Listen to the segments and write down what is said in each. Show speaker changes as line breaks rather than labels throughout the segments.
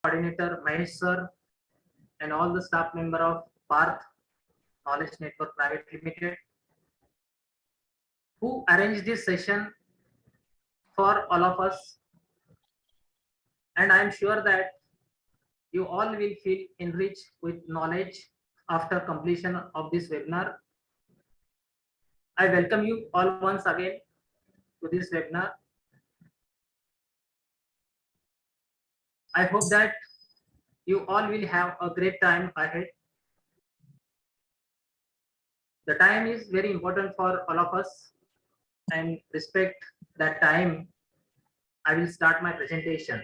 coordinator Mahesh sir and all the staff member of Parth Knowledge Network Private Limited who arranged this session for all of us, and I am sure that you all will feel enriched with knowledge after completion of this webinar. I welcome you all once again to this webinar. I hope that you all will have a great time ahead. The time is very important for all of us, and respect that time. I will start my presentation.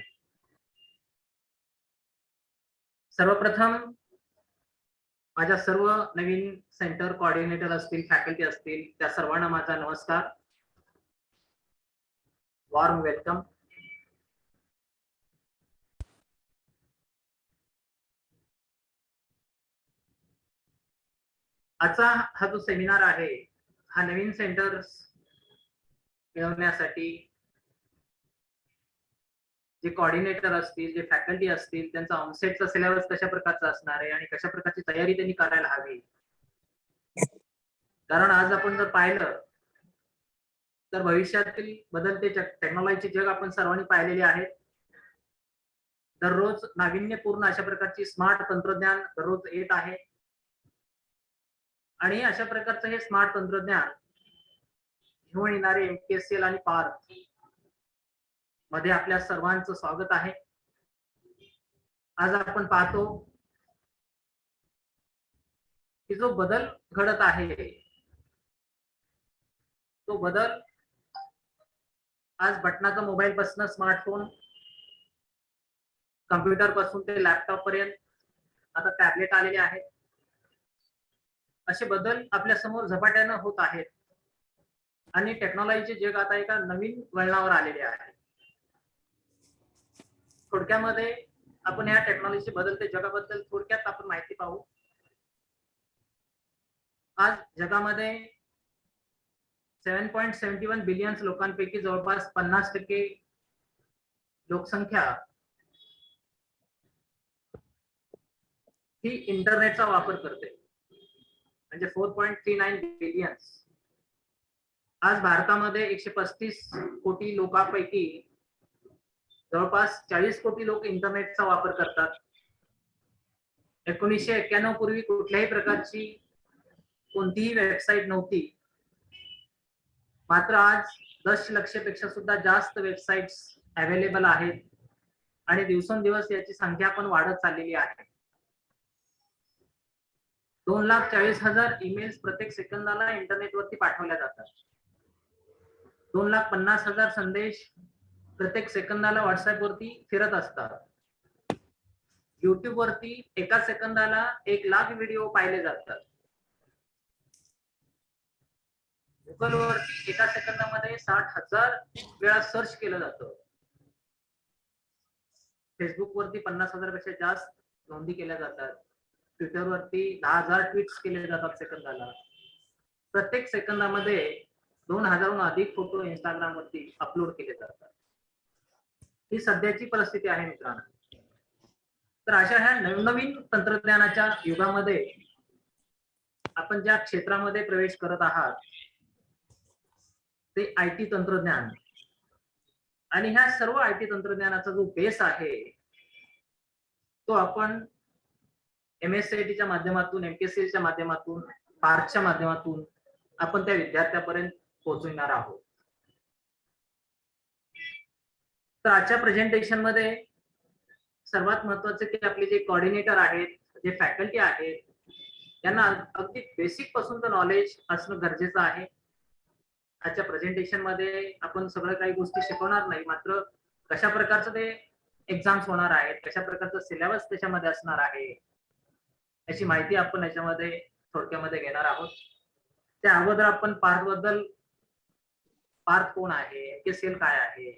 सर्वप्रथम माझ्या सर्व नवीन centre coordinator असतील, faculty असतील, त्या सर्वांना माझा नमस्कार, warm welcome. आजचा हा जो सेमिनार आहे हा नवीन सेंटर्स मिळवण्यासाठी जे कोऑर्डिनेटर असतील, जे फॅकल्टी असतील, त्यांचा ऑनसेटचा सिलेबस कशा प्रकारचा असणार आहे आणि कशा प्रकारची तयारी त्यांनी करायला हवी. कारण आज आपण जर पाहिलं तर भविष्यातील बदलते टेक्नॉलॉजी जग आपण सर्वांनी पाहिलेले आहेत. दररोज नाविन्यपूर्ण अशा प्रकारची स्मार्ट तंत्रज्ञान दररोज येत आहे आणि अशा प्रकारचं हे स्मार्ट तंत्रज्ञान घेऊन येणारे एमकेसीएल आणि पार्थ मध्ये आपल्या सर्वांचं स्वागत आहे. आज आपण पाहतो की जो बदल घडत आहे तो बदल आज बटनाचा मोबाईल पासून स्मार्टफोन, कम्प्युटर पासून ते लॅपटॉप पर्यंत आता टॅबलेट आलेले आहेत. असे बदल आपल्या समोर झपाट्याने होत आहेत आणि टेक्नॉलॉजीचे जग आता एका नवीन वळणावर आलेले आहे. थोडक्यामध्ये आपण या टेक्नॉलॉजी बदलते जगाबद्दल थोडक्यात आपण माहिती पाहू. आज जगामध्ये 7.71 बिलियन लोकांपैकी जवळपास 50% लोकसंख्या ही इंटरनेटचा वापर करते, म्हणजे 4.39 बिलियन. आज भारतामध्ये 135 कोटी लोकांपैकी जवळपास 40 कोटी लोक इंटरनेटचा वापर करतात. 1991 पूर्वी कुठल्याही प्रकारची कोणतीही वेबसाईट नव्हती, मात्र आज 10 लाखापेक्षा सुद्धा जास्त वेबसाइट्स अवेलेबल आहेत आणि दिवसेंदिवस याची संख्या पण वाढत चाललेली आहे. 2,40,000 ईमेल्स प्रत्येक सेकंदाला इंटरनेटवरती पाठवल्या जातात. 2,50,000 संदेश प्रत्येक सेकंदाला व्हॉट्सअप वरती फिरत असतात. युट्यूब वरती एका सेकंदाला 1 लाख व्हिडिओ पाहिले जातात. गुगल वरती एका सेकंदामध्ये 60,000 वेळा सर्च केलं जातं. फेसबुक वरती 50,000 पेक्षा जास्त नोंदी केल्या जातात. ट्विटर वरती 10,000 ट्वीट्स केले जातात सेकंदाला. प्रत्येक सेकंदामध्ये 2,000हून अधिक फोटो इंस्टाग्राम वरती अपलोड केले जातात. ही सध्याची परिस्थिती आहे मित्रांनो. तर अशा ह्या नवनवीन तंत्रज्ञानाच्या युगामध्ये आपण ज्या क्षेत्रामध्ये प्रवेश करत आहात ते आयटी तंत्रज्ञान, आणि ह्या सर्व आयटी तंत्रज्ञानाचा जो बेस आहे तो आपण एमएससीआयटीच्या माध्यमातून, एमकेसीएलच्या माध्यमातून, पार्थच्या माध्यमातून आपण त्या विद्यार्थ्यापर्यंत पोहोचविणार आहोत. तर आजच्या प्रेझेंटेशन मध्ये सर्वात महत्त्वाचे की आपले जे कोऑर्डिनेटर आहेत, जे फॅकल्टी आहेत, त्यांना अगदी बेसिक पासून तर नॉलेज असणं गरजेचं आहे. आजच्या प्रेझेंटेशन मध्ये आपण सगळं काही गोष्टी शिकवणार नाही, मात्र कशा प्रकारचं ते एक्झाम्स होणार आहेत, कशा प्रकारचं सिलेबस त्याच्यामध्ये असणार आहे याची माहिती आपण याच्यामध्ये थोडक्यामध्ये घेणार आहोत. त्या अगोदर आपण पार्थ बद्दल, पार्थ कोण आहे, एमकेसीएल काय आहे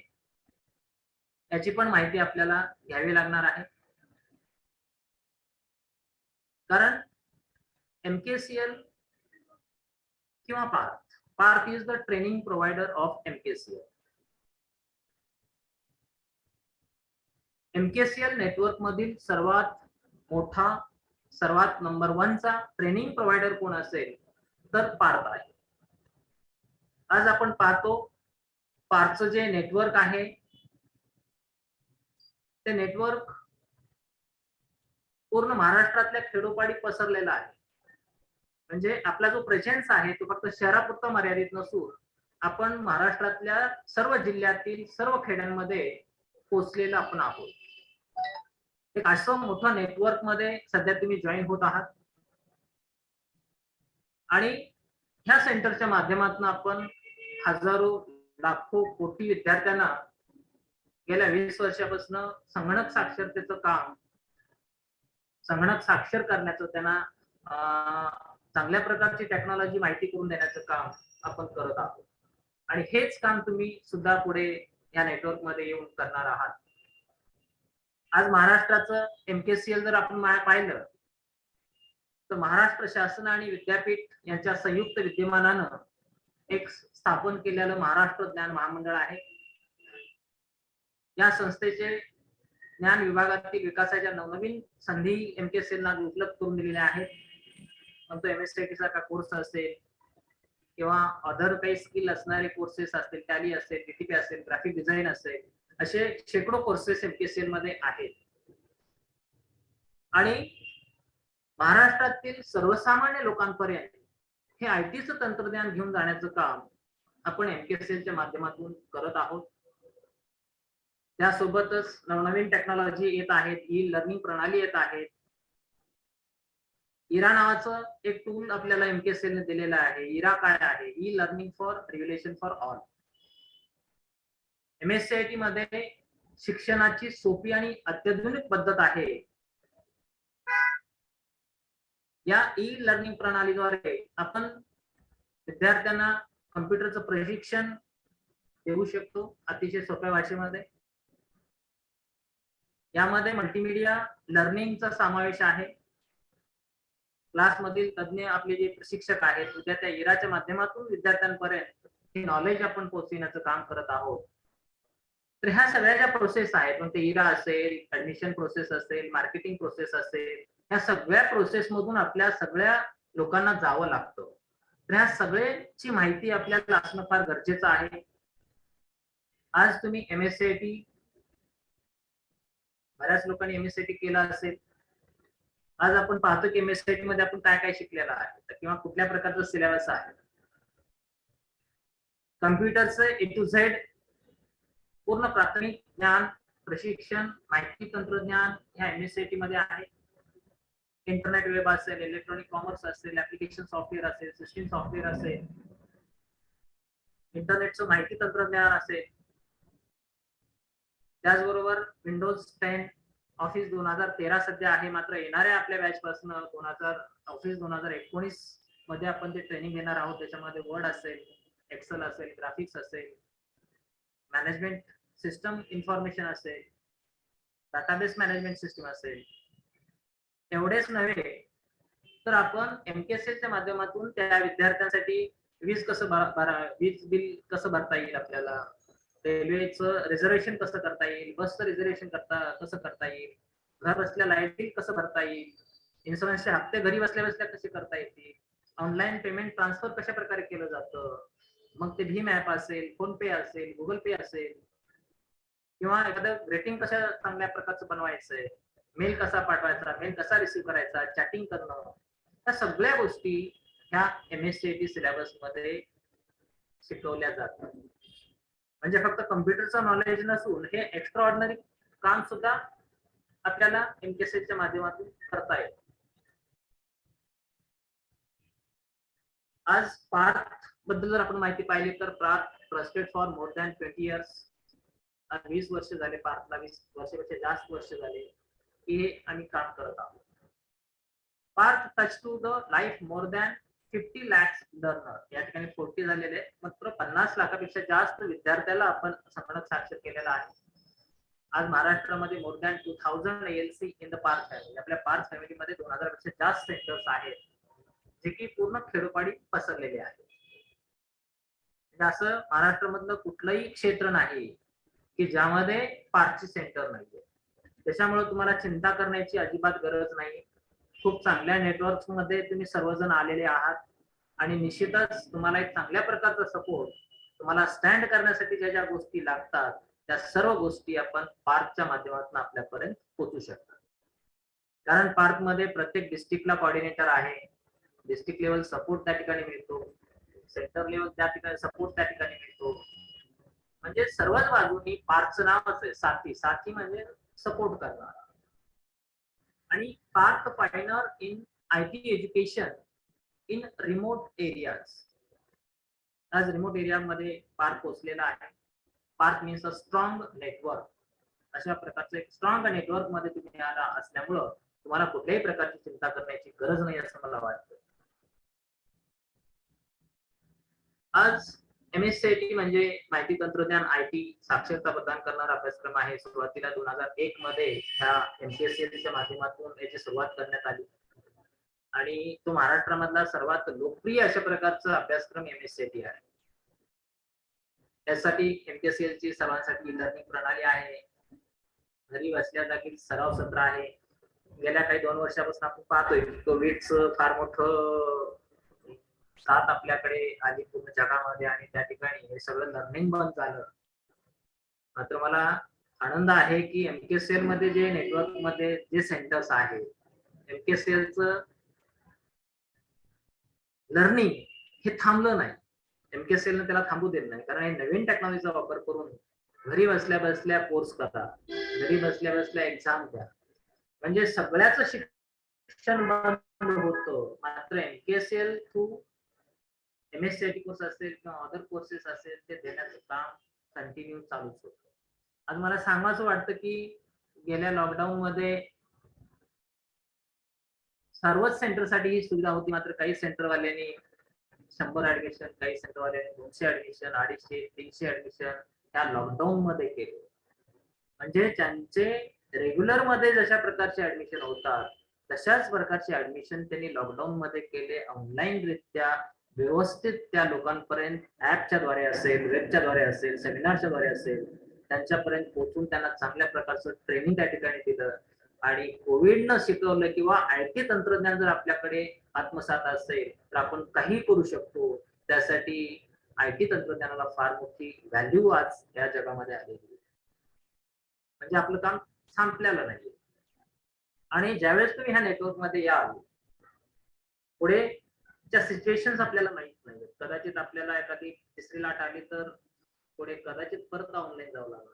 याची पण माहिती आपल्याला घ्यावी लागणार आहे. कारण एमकेसीएल किंवा Parth is the training provider of MKCL. MKCL network मधील सर्वात मोठा, सर्वात नंबर 1 चा ट्रेनिंग प्रोव्हायडर कोण असेल तर पार्थ आहे. आज आपण पाहतो पार्थचं जे नेटवर्क आहे ते नेटवर्क पूर्ण महाराष्ट्रातल्या खेडोपाडी पसरलेला आहे. म्हणजे आपला जो प्रेझेन्स आहे तो फक्त शहरापुरता मर्यादित नसून आपण महाराष्ट्रातल्या सर्व जिल्ह्यातील सर्व खेड्यांमध्ये पोहोचलेला आपण आहोत. एक असं मोठं नेटवर्क मध्ये सध्या तुम्ही जॉईन होत आहात आणि ह्या सेंटरच्या माध्यमातून आपण हजारो लाखो कोटी विद्यार्थ्यांना गेल्या 20 वर्षापासून संगणक साक्षरतेचं काम, संगणक साक्षर करण्याचं, त्यांना चांगल्या प्रकारची टेक्नॉलॉजी माहिती करून देण्याचं काम आपण करत आहोत आणि हेच काम तुम्ही सुद्धा पुढे या नेटवर्क मध्ये येऊन करणार आहात. आज महाराष्ट्राचं MKCL जर आपण पाहिलं तर महाराष्ट्र शासन आणि विद्यापीठ यांच्या संयुक्त विद्यमानानं एक स्थापन केलेलं महाराष्ट्र ज्ञान महामंडळ आहे. या संस्थेचे ज्ञान विभागातील विकासाच्या नवनवीन संधी MKCL ना उपलब्ध करून दिलेल्या आहेत. मग तो MSCIT सारखा कोर्स असेल किंवा अदर काही स्किल असणारे कोर्सेस असतील, टॅली असेल, DTP असेल, ग्राफिक डिझाईन असेल, असे शेकडो कोर्सेस MKCL मध्ये आहेत. आणि महाराष्ट्रातील सर्वसामान्य लोकांपर्यंत हे IT तंत्रज्ञान घेऊन जाण्याचं काम आपण MKCLच्या माध्यमातून करत आहोत. त्यासोबतच नवनवीन टेक्नॉलॉजी येत आहेत, ई लर्निंग प्रणाली येत आहेत. इरा नावाचं एक टूल आपल्याला MKCL ने दिलेलं आहे. इरा काय आहे? E learning for regulation for all. MSCIT मध्ये शिक्षणाची सोपी आणि अत्याधुनिक पद्धत आहे. या ई लर्निंग प्रणालीद्वारे आपण विद्यार्थ्यांना कम्प्युटरचं प्रशिक्षण देऊ शकतो अतिशय सोप्या भाषेमध्ये. यामध्ये मल्टीमीडिया लर्निंगचा समावेश आहे. क्लासमधील तज्ञ आपले जे प्रशिक्षक आहेत उद्या त्या इराच्या माध्यमातून विद्यार्थ्यांपर्यंत हे नॉलेज आपण पोहोचविण्याचं काम करत आहोत. तर ह्या सगळ्या ज्या प्रोसेस आहेत, मग ते इरा असेल, ऍडमिशन प्रोसेस असेल, मार्केटिंग प्रोसेस असेल, या सगळ्या प्रोसेस मधून आपल्या सगळ्या लोकांना जावं लागतं. तर ह्या सगळ्याची माहिती आपल्याला असणं फार गरजेचं आहे. आज तुम्ही MSCIT, बऱ्याच लोकांनी MSCIT केला असेल. आज आपण पाहतो की MSCIT मध्ये आपण काय काय शिकलेलं आहे किंवा कुठल्या प्रकारचं सिलेबस आहे. कम्प्युटरचं A to Z पूर्ण प्राथमिक ज्ञान, प्रशिक्षण, माहिती तंत्रज्ञान ह्या MSCIT मध्ये आहे. इंटरनेट वेब असेल, इलेक्ट्रॉनिक कॉमर्स असेल, ऍप्लिकेशन सॉफ्टवेअर असेल, सिस्टीम सॉफ्टवेअर असेल, इंटरनेटचं माहिती तंत्रज्ञान असेल, त्याचबरोबर विंडोज 10, ऑफिस 2013 सध्या आहे. मात्र येणाऱ्या आपल्या बॅच पासून ऑफिस 2019 मध्ये आपण ते ट्रेनिंग घेणार आहोत. त्याच्यामध्ये वर्ड असेल, एक्सेल असेल, ग्राफिक्स असेल, मॅनेजमेंट सिस्टम इन्फॉर्मेशन असेल, डाटाबेस मॅनेजमेंट सिस्टम असेल. एवढेच नव्हे तर आपण MKCLच्या माध्यमातून त्या विद्यार्थ्यांसाठी वीज बिल कसं भरता येईल, आपल्याला रेल्वेचं रिझर्वेशन कसं करता येईल, बसचं रिझर्वेशन कसं करता येईल, घर बसल्या लाईट बिल कसं भरता येईल, इन्शुरन्सचे हप्ते घरी बसल्या बसल्या कसे करता येतील, ऑनलाईन पेमेंट ट्रान्सफर कशा प्रकारे केलं जातं, मग ते भीम ऍप असेल, फोन पे असेल, गुगल पे असेल, किंवा एखादं रेटिंग कशा चांगल्या प्रकारचं बनवायचंय, मेल कसा पाठवायचा, मेल कसा रिसीव्ह करायचा, चॅटिंग करणं, या सगळ्या गोष्टी ह्या MSCIT सिलेबस मध्ये शिकवल्या जातात. म्हणजे फक्त कम्प्युटरचं नॉलेज नसून हे एक्स्ट्रा ऑर्डिनरी काम सुद्धा आपल्याला MKCLच्या माध्यमातून करता येईल. आज पार्थ बद्दल जर आपण माहिती पाहिली तर Parth trusted for more than 20 years. 20 वर्ष झाले पार्थला, 20 वर्षापेक्षा जास्त वर्ष झाले की आम्ही काम करत आहोत. Parth touch to the life more than 50 lakhs learner. या ठिकाणी 40 झालेले, मात्र 50 लाखापेक्षा जास्त विद्यार्थ्याला आपण संगणक साक्षर केलेला आहे. आज महाराष्ट्रामध्ये more than 2000 ALC in the Parth family. आपल्या पार्थ फॅमिलीमध्ये 2000 पेक्षा जास्त सेंटर्स आहेत जे की पूर्ण खेडोपाडी पसरलेले आहेत. असं महाराष्ट्रामधलं कुठलंही क्षेत्र नाही की ज्यामध्ये पार्थचे सेंटर नाहीये. त्याच्यामुळे तुम्हाला चिंता करण्याची अजिबात गरज नाही. खूप चांगल्या नेटवर्क्स मध्ये तुम्ही सर्वजण आलेले आहात आणि निश्चितच तुम्हाला एक चांगल्या प्रकारचा सपोर्ट, तुम्हाला स्टँड करण्यासाठी ज्या ज्या गोष्टी लागतात त्या सर्व गोष्टी आपण पार्कच्या माध्यमातून आपल्यापर्यंत पोहोचू शकतात. कारण पार्क मध्ये प्रत्येक डिस्ट्रिक्टला कोऑर्डिनेटर आहे, डिस्ट्रिक्ट लेवल सपोर्ट त्या ठिकाणी मिळतो, सेंटर लेवल त्या ठिकाणी सपोर्ट त्या ठिकाणी मिळतो. म्हणजे सर्वच बाजूनी पार्कचं नावच आहे साथी. साथी म्हणजे सपोर्ट करणार. आणि park partner in IT education in remote areas. आज रिमोट एरिया मध्ये पार्क पोहोचलेला आहे. Park means a strong network. अशा प्रकारचं एक स्ट्रॉंग नेटवर्क मध्ये तुम्ही आला असल्यामुळं तुम्हाला कुठल्याही प्रकारची चिंता करण्याची गरज नाही असं मला वाटतं. आज MSCIT म्हणजे माहिती तंत्रज्ञान IT साक्षरता प्रदान करणारा अभ्यासक्रम आहे. सुरुवातीला 2001 मध्ये ह्या MPSCच्या माध्यमातून याची सुरुवात करण्यात आली आणि तो महाराष्ट्रामधला सर्वात लोकप्रिय अशा प्रकारचा अभ्यासक्रम MSCIT आहे. त्यासाठी MPSCची सर्वांसाठी लर्निंग प्रणाली आहे. घरी बसल्या जागी सराव सत्र आहे. गेल्या काही 2 वर्षापासून आपण पाहतोय कोविडचं फार मोठं साथ आपल्याकडे आली पूर्ण जगामध्ये आणि त्या ठिकाणी हे सगळं लर्निंग बंद झालं. मात्र मला आनंद आहे की MKCL मध्ये जे नेटवर्क मध्ये जे सेंटर्स आहे, MKCLचं लर्निंग हे थांबलं नाही. MKCL त्याला थांबू देत नाही, कारण हे नवीन टेक्नॉलॉजीचा वापर करून घरी बसल्या बसल्या कोर्स करा, घरी बसल्या बसल्या एक्झाम द्या. म्हणजे सगळ्याच शिक्षण बंद होतं. मात्र MKCL थ्रू MSCIT कोर्स असेल किंवा अदर कोर्सेस असेल ते देण्याचं काम कंटिन्यू चालूच होतं. आज मला सांगायचं वाटतं की गेल्या लॉकडाऊन मध्ये सर्वच सेंटरसाठी ही सुविधा होती. मात्र काही सेंटरवाल्यांनी 100 ऍडमिशन, काही सेंटरवाल्यांनी 200 ऍडमिशन, 250, 300 ऍडमिशन त्या लॉकडाऊन मध्ये केले. म्हणजे ज्यांचे रेग्युलर मध्ये जशा प्रकारचे ऍडमिशन होतात तशाच प्रकारचे ऍडमिशन त्यांनी लॉकडाऊन मध्ये केले. ऑनलाईन रित्या व्यवस्थित त्या लोकांपर्यंत ऍपच्या द्वारे असेल, वेबच्या द्वारे असेल, सेमिनारच्या द्वारे असेल, त्यांच्यापर्यंत पोहोचून त्यांना चांगल्या प्रकारचं ट्रेनिंग त्या ठिकाणी दिलं. आणि कोविडनं शिकवलं किंवा IT तंत्रज्ञान जर आपल्याकडे आत्मसात असेल तर आपण काही करू शकतो. त्यासाठी IT तंत्रज्ञानाला फार मोठी व्हॅल्यू आज या जगामध्ये आलेली आहे. म्हणजे आपलं काम संपलेलं नाहीये. आणि ज्यावेळेस तुम्ही ह्या नेटवर्क मध्ये याल, पुढे सिच्युएशन आपल्याला माहित नाही. कदाचित आपल्याला एखादी तिसरी लाट आली तर पुढे कदाचित परत ऑनलाईन जावं लागणार.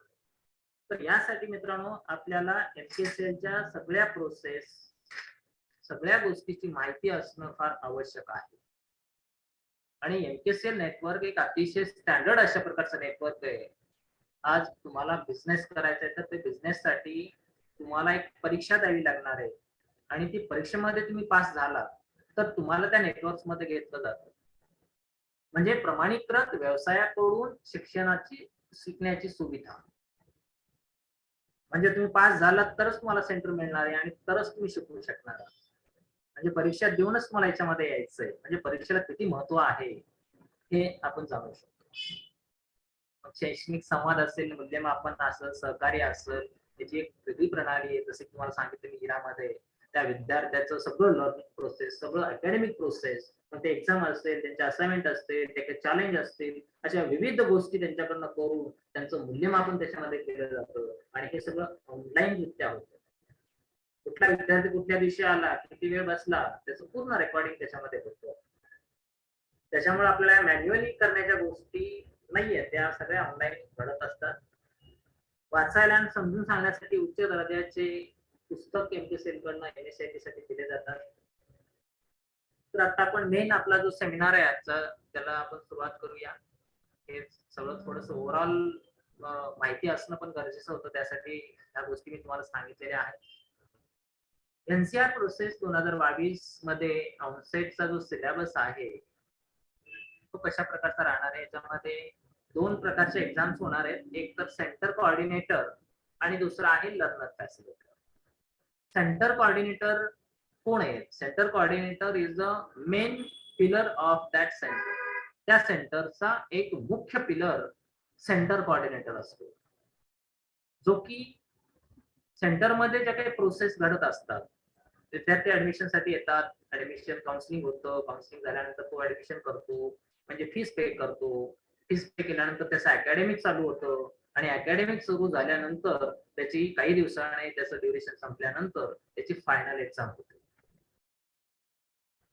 तर यासाठी मित्रांनो आपल्याला MKCLच्या सगळ्या प्रोसेस, सगळ्या गोष्टीची माहिती असणं फार आवश्यक आहे. आणि MKCL नेटवर्क एक अतिशय स्टँडर्ड अशा प्रकारचं नेटवर्क आहे. आज तुम्हाला बिझनेस करायचा आहे तर ते बिझनेस साठी तुम्हाला एक परीक्षा द्यावी लागणार आहे आणि ती परीक्षेमध्ये तुम्ही पास झाला तर तुम्हाला त्या नेटवर्क मध्ये घेतलं जातं. म्हणजे प्रमाणीकृत व्यवसायाकडून शिक्षणाची शिकण्याची सुविधा. म्हणजे तुम्ही पास झालात तरच तुम्हाला सेंटर मिळणार आहे आणि तरच तुम्ही शिकू शकणार आहात. म्हणजे परीक्षा देऊनच तुम्हाला याच्यामध्ये यायचंय. म्हणजे परीक्षेला किती महत्व आहे हे आपण जाणू शकतो. शैक्षणिक संवाद असेल, मूल्यमापन असेल, सहकार्य असेल, त्याची एक वेगळी प्रणाली आहे. जसे तुम्हाला सांगितलं मी हिरामध्ये त्या विद्यार्थ्याचं सगळं लर्निंग प्रोसेस, सगळं अकॅडमिक प्रोसेस, ते एक्झाम असेल, त्यांचे असाइनमेंट असतील, त्याचे चॅलेंज असतील, अशा विविध गोष्टी त्यांच्याकडनं करून त्यांचं मूल्यमापन त्याच्यामध्ये केलं जातं आणि हे सगळं ऑनलाईन रित्या होतं. कुठला विद्यार्थी कुठल्या दिवशी आला, किती वेळ बसला, त्याचं पूर्ण रेकॉर्डिंग त्याच्यामध्ये होतं. त्याच्यामुळे आपल्याला मॅन्युअली करण्याच्या गोष्टी नाहीये, त्या सगळ्या ऑनलाईन घडत असतात. वाचायला आणि समजून सांगण्यासाठी उच्च दर्जाचे पुस्तक MKCL कडनं MSCIT साठी दिले जातात. तर आता आपण मेन आपला जो सेमिनार आहे आजचा त्याला आपण सुरुवात करूया. हे सगळं थोडस ओव्हरऑल माहिती असणं पण गरजेचं होतं. त्यासाठी ह्या गोष्टी मी तुम्हाला सांगितलेल्या आहेत. NCR प्रोसेस 2022 मध्ये ऑनसेटचा जो सिलेबस आहे तो कशा प्रकारचा राहणार आहे. याच्यामध्ये 2 प्रकारचे एक्झाम्स होणार आहेत. एक तर सेंटर कोऑर्डिनेटर आणि दुसरा आहे लर्नर फॅसिलिटेटर. सेंटर कोऑर्डिनेटर कोण आहे? Centre coordinator is the main pillar of that centre. त्या सेंटरचा एक मुख्य पिलर सेंटर कोऑर्डिनेटर असतो, जो की सेंटरमध्ये ज्या काही प्रोसेस घडत असतात, विद्यार्थी ऍडमिशनसाठी येतात, ऍडमिशन काउन्सिलिंग होतं, काउन्सिलिंग झाल्यानंतर तो ऍडमिशन करतो, म्हणजे फीस पे करतो, फीस पे केल्यानंतर त्याचं अकॅडमिक चालू होतं आणि अकॅडमिक सुरू झाल्यानंतर त्याची काही दिवसाने त्याचं ड्युरेशन संपल्यानंतर त्याची फायनल एक्झाम होते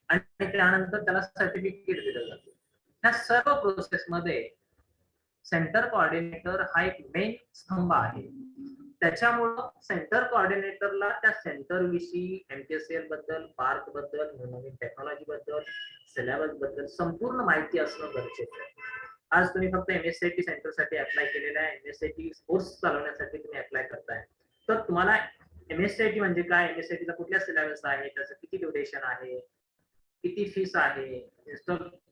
आणि त्यानंतर त्याला सर्टिफिकेट दिलं जातं. ह्या सर्व प्रोसेसमध्ये सेंटर कोऑर्डिनेटर हा एक मेन स्तंभ आहे. त्याच्यामुळं सेंटर कोऑर्डिनेटरला त्या सेंटर विषयी, एमकेसीएल बद्दल, पार्क बद्दल, नवीन टेक्नॉलॉजी बद्दल, सिलेबस बद्दल संपूर्ण माहिती असणं गरजेचं आहे. आज तुम्ही फक्त एमएससीआयटी सेंटरसाठी अप्लाय केलेला आहे, एमएससीआयटी कोर्स चालवण्यासाठी तुम्ही अप्लाय करताय, तर तुम्हाला एमएससीआयटी म्हणजे काय, एमएससीआयटीचा कुठल्या सिलेबस आहे, त्याचं किती ड्युरेशन आहे, किती फीस आहे,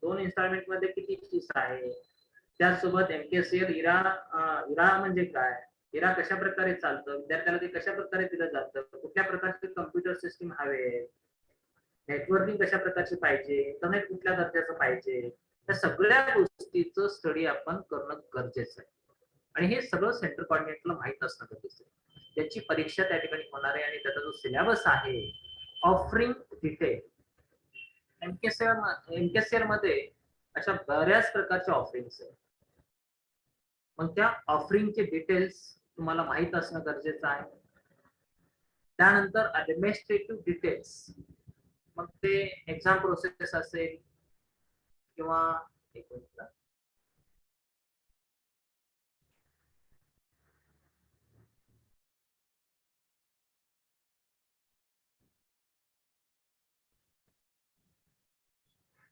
2 इन्स्टॉलमेंट मध्ये किती फीस आहे, त्याचसोबत एमकेसीएल इरा म्हणजे काय, इरा कशा प्रकारे चालतं, विद्यार्थ्याला ते कशा प्रकारे दिलं जातं, कुठल्या प्रकारचे कम्प्युटर सिस्टीम हवे, नेटवर्किंग कशा प्रकारचे पाहिजे, इंटरनेट कुठल्या दर्जाचं पाहिजे, त्या सगळ्या गोष्टीचं स्टडी आपण करणं गरजेचं आहे. आणि हे सगळं सेंटर कोऑर्डिनेटरला माहित असणं गरजेचं आहे. त्याची परीक्षा त्या ठिकाणी होणार आहे आणि त्याचा जो सिलेबस आहे, ऑफरिंग डिटेल, एमकेसीएल मध्ये अशा बऱ्याच प्रकारच्या ऑफरिंग्स आहेत. मग त्या ऑफरिंगचे डिटेल्स तुम्हाला माहित असणं गरजेचं आहे. त्यानंतर ऍडमिनिस्ट्रेटिव्ह डिटेल्स, मग ते एक्झाम प्रोसेस असेल किंवा एक मिनिट,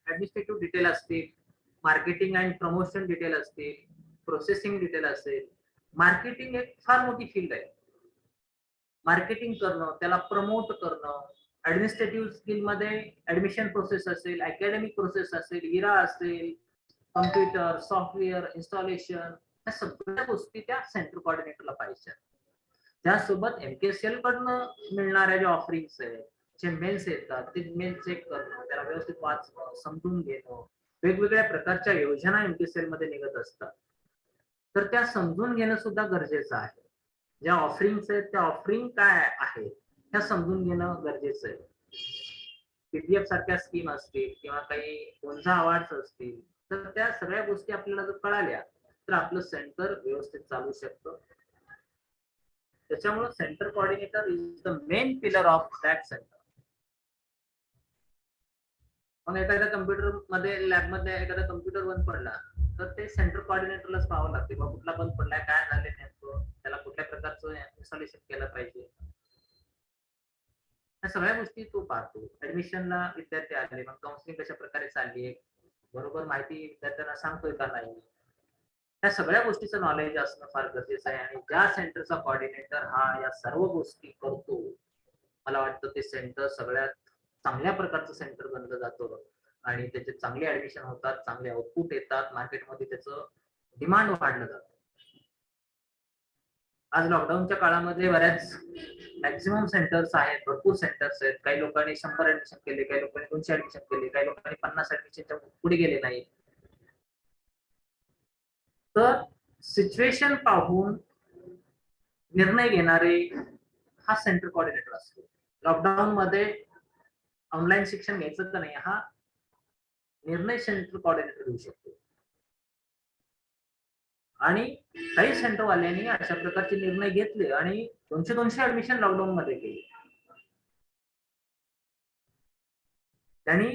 ऍडमिनिस्ट्रेटिव्ह डिटेल असतील, मार्केटिंग अँड प्रमोशन डिटेल असतील, प्रोसेसिंग डिटेल असेल. मार्केटिंग एक फार मोठी फील्ड आहे. मार्केटिंग करणं, त्याला प्रमोट करणं, ऍडमिनिस्ट्रेटिव्ह स्किल मध्ये ऍडमिशन प्रोसेस असेल, अकॅडमिक प्रोसेस असेल, इरा असेल, कम्प्युटर, सॉफ्टवेअर इन्स्टॉलेशन, ह्या सगळ्या गोष्टी त्या सेंटर कोऑर्डिनेटरला पाहिजे. त्यासोबत एमकेसीएल कडनं मिळणाऱ्या ज्या ऑफरिंग्स आहेत, जे मेल्स येतात, ते मेल चेक करणं, त्याला व्यवस्थित वाचणं, समजून घेणं, वेगवेगळ्या प्रकारच्या योजना एमकेसीएल मध्ये निघत असतात, तर त्या समजून घेणं सुद्धा गरजेचं आहे. ज्या ऑफरिंग्स आहेत त्या ऑफरिंग काय आहे ह्या समजून घेणं गरजेचं आहे. पीडीएफ सारख्या स्कीम असतील किंवा काही कोणता अवॉर्ड्स असतील, तर त्या सगळ्या गोष्टी आपल्याला जर कळाल्या तर आपलं सेंटर व्यवस्थित चालू शकतं. त्याच्यामुळे centre coordinator is the main pillar of that centre. मग एखाद्या कम्प्युटर मध्ये लॅब मध्ये एखादा कम्प्युटर बंद पडला तर ते सेंटर कोऑर्डिनेटरलाच पाहावं लागते, बा कुठला बंद पडलाय, काय झाले नेमकं, त्याला कुठल्या प्रकारचं इन्स्टॉलेशन केलं पाहिजे, या सगळ्या गोष्टी तो पाहतो. ऍडमिशनला विद्यार्थी आले, मग काउन्सिलिंग कशा प्रकारे चालली आहे, बरोबर माहिती विद्यार्थ्यांना सांगतोय का नाही, या सगळ्या गोष्टीचं नॉलेज असणं फार गरजेचं आहे. आणि ज्या सेंटरचा कोऑर्डिनेटर हा या सर्व गोष्टी करतो, मला वाटतं ते सेंटर सगळ्यात चांगल्या प्रकारचं सेंटर बनलं जातं आणि त्याचे चांगले ऍडमिशन होतात, चांगले आउटपुट येतात, मार्केटमध्ये त्याचं डिमांड वाढलं जातं. आज लॉकडाऊनच्या काळामध्ये बऱ्याच मॅक्झिमम सेंटर्स आहेत, भरपूर सेंटर्स आहेत. काही लोकांनी 100 ऍडमिशन केले, काही लोकांनी 200 ऍडमिशन केले, काही लोकांनी 50 ऍडमिशनच्या पुढे गेले नाही. तर सिच्युएशन पाहून निर्णय घेणारे हा सेंटर कोऑर्डिनेटर असतो. लॉकडाऊन मध्ये ऑनलाईन शिक्षण घ्यायचं का नाही हा निर्णय सेंटर कोऑर्डिनेटर घेऊ शकतो. आणि काही सेंटरवाल्यांनी अशा प्रकारचे निर्णय घेतले आणि 200 ऍडमिशन लॉकडाऊन मध्ये केले. त्यांनी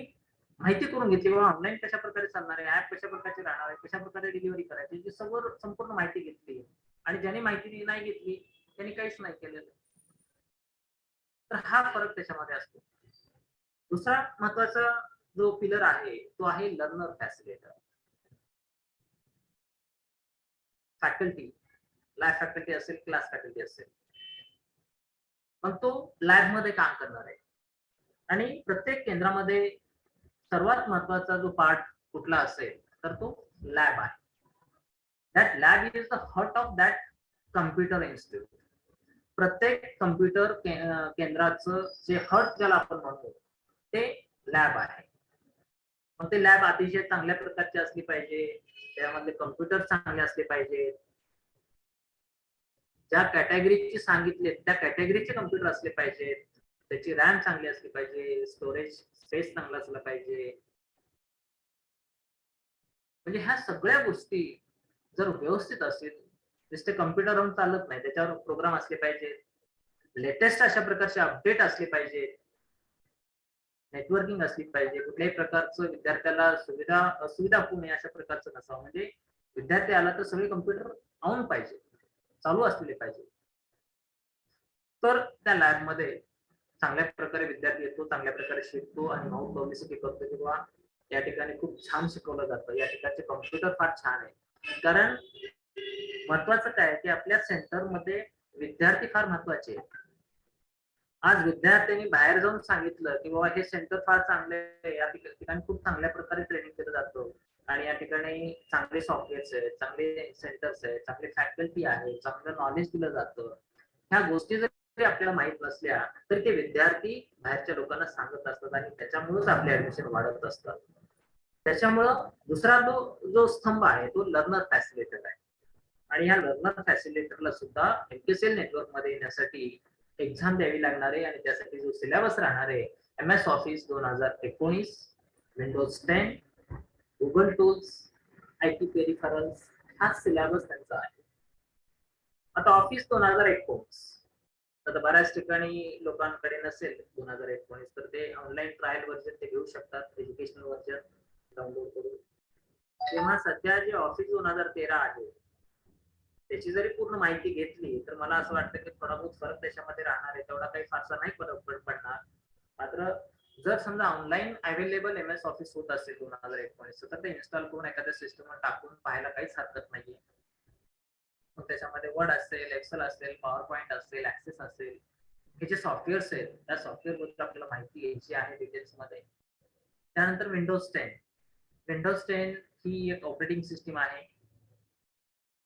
माहिती करून घेतली बाबा ऑनलाईन कशा प्रकारे चालणार आहे, ऍप कशा प्रकारचे राहणार आहे, कशा प्रकारे डिलिव्हरी करायची, याची संपूर्ण माहिती घेतली. आणि ज्यांनी माहिती नाही घेतली त्यांनी काहीच नाही केलेलं. तर हा फरक त्याच्यामध्ये असतो. दुसरा महत्वाचा जो पिलर आहे तो आहे लर्नर फॅसिलिटर. फॅकल्टी, लॅब फॅकल्टी असेल, क्लास फॅकल्टी असेल, मग तो लॅब मध्ये काम करणार आहे. आणि प्रत्येक केंद्रामध्ये सर्वात महत्वाचा जो पार्ट कुठला असेल तर तो लॅब आहे. That lab is the heart of that computer institute. प्रत्येक कम्प्युटर केंद्राचं जे हार्ट ज्याला आपण म्हणतो ते लॅब आहे. मग ते लॅब अतिशय चांगल्या प्रकारचे असली पाहिजे, त्यामध्ये कम्प्युटर चांगले असले पाहिजे, ज्या कॅटेगरीची सांगितले त्या कॅटेगरीचे कम्प्युटर असले पाहिजेत, त्याची रॅम चांगली असली पाहिजे, स्टोरेज स्पेस चांगला असला पाहिजे. म्हणजे ह्या सगळ्या गोष्टी जर व्यवस्थित असतील, नुसते कम्प्युटर राहून चालत नाही, त्याच्यावर प्रोग्राम असले पाहिजेत, लेटेस्ट अशा प्रकारचे अपडेट असले पाहिजेत, नेटवर्किंग असली पाहिजे, कुठल्याही प्रकारचं विद्यार्थ्याला सुविधा असुविधा होऊ नये अशा प्रकारचं नसावं. म्हणजे विद्यार्थी आला तर सगळे कम्प्युटर ऑन पाहिजे, चालू असलेले पाहिजे. तर त्या लॅबमध्ये चांगल्या प्रकारे विद्यार्थी येतो, चांगल्या प्रकारे शिकतो आणि माउथ पब्लिसिटी करतो किंवा या ठिकाणी खूप छान शिकवलं जातं. या ठिकाणचे कम्प्युटर फार छान आहे. कारण महत्वाचं काय की आपल्या सेंटरमध्ये विद्यार्थी फार महत्वाचे आहेत. आज विद्यार्थ्यांनी बाहेर जाऊन सांगितलं की बाबा हे सेंटर फार चांगले आहे, या ठिकाणी खूप चांगल्या प्रकारे ट्रेनिंग केलं जातं आणि या ठिकाणी चांगले सॉफ्टवेअर्स आहेत, चांगले सेंटर्स आहेत, चांगले फॅकल्टी आहे, चांगलं नॉलेज दिलं जातं. ह्या गोष्टी जरी आपल्याला माहित नसल्या तरी ते विद्यार्थी बाहेरच्या लोकांना सांगत असतात आणि त्याच्यामुळेच आपले ऍडमिशन वाढत असतात. त्याच्यामुळं दुसरा जो स्तंभ आहे तो लर्नर फॅसिलिटेटर आहे आणि या लर्नर फॅसिलिटेटरला सुद्धा एमपीसीएल नेटवर्क मध्ये येण्यासाठी एक्झाम द्यावी लागणार आहे आणि त्यासाठी जो सिलेबस राहणार आहे MS office 2019, Windows 10, Google tools, IT पेरिफरल्स, हा सिलेबस त्यांचा आहे. आता ऑफिस 2019 आता बऱ्याच ठिकाणी लोकांकडे नसेल 2019 तर ते ऑनलाईन ट्रायल व्हर्जन ते घेऊ शकतात, एज्युकेशनल व्हर्जन डाउनलोड करून. तेव्हा सध्या जे ऑफिस 2013 आहे त्याची जरी पूर्ण माहिती घेतली तर मला असं वाटतं की थोडा बहुत फरक त्याच्यामध्ये राहणार आहे, तेवढा काही फारसा नाही फरक पडणार. मात्र जर समजा ऑनलाईन अवेलेबल MS ऑफिस होत असेल 2019 तर ते इन्स्टॉल करून एखाद्या सिस्टमवर टाकून पाहायला काहीच हरकत नाहीये. मग त्याच्यामध्ये वर्ड असेल, एक्सेल असेल, पॉवर पॉईंट असेल, ऍक्सेस असेल, हे जे सॉफ्टवेअर्स आहेत त्या सॉफ्टवेअर बद्दल आपल्याला माहिती घ्यायची आहे डिटेल्स मध्ये. त्यानंतर विंडोज 10 ही एक ऑपरेटिंग सिस्टीम आहे,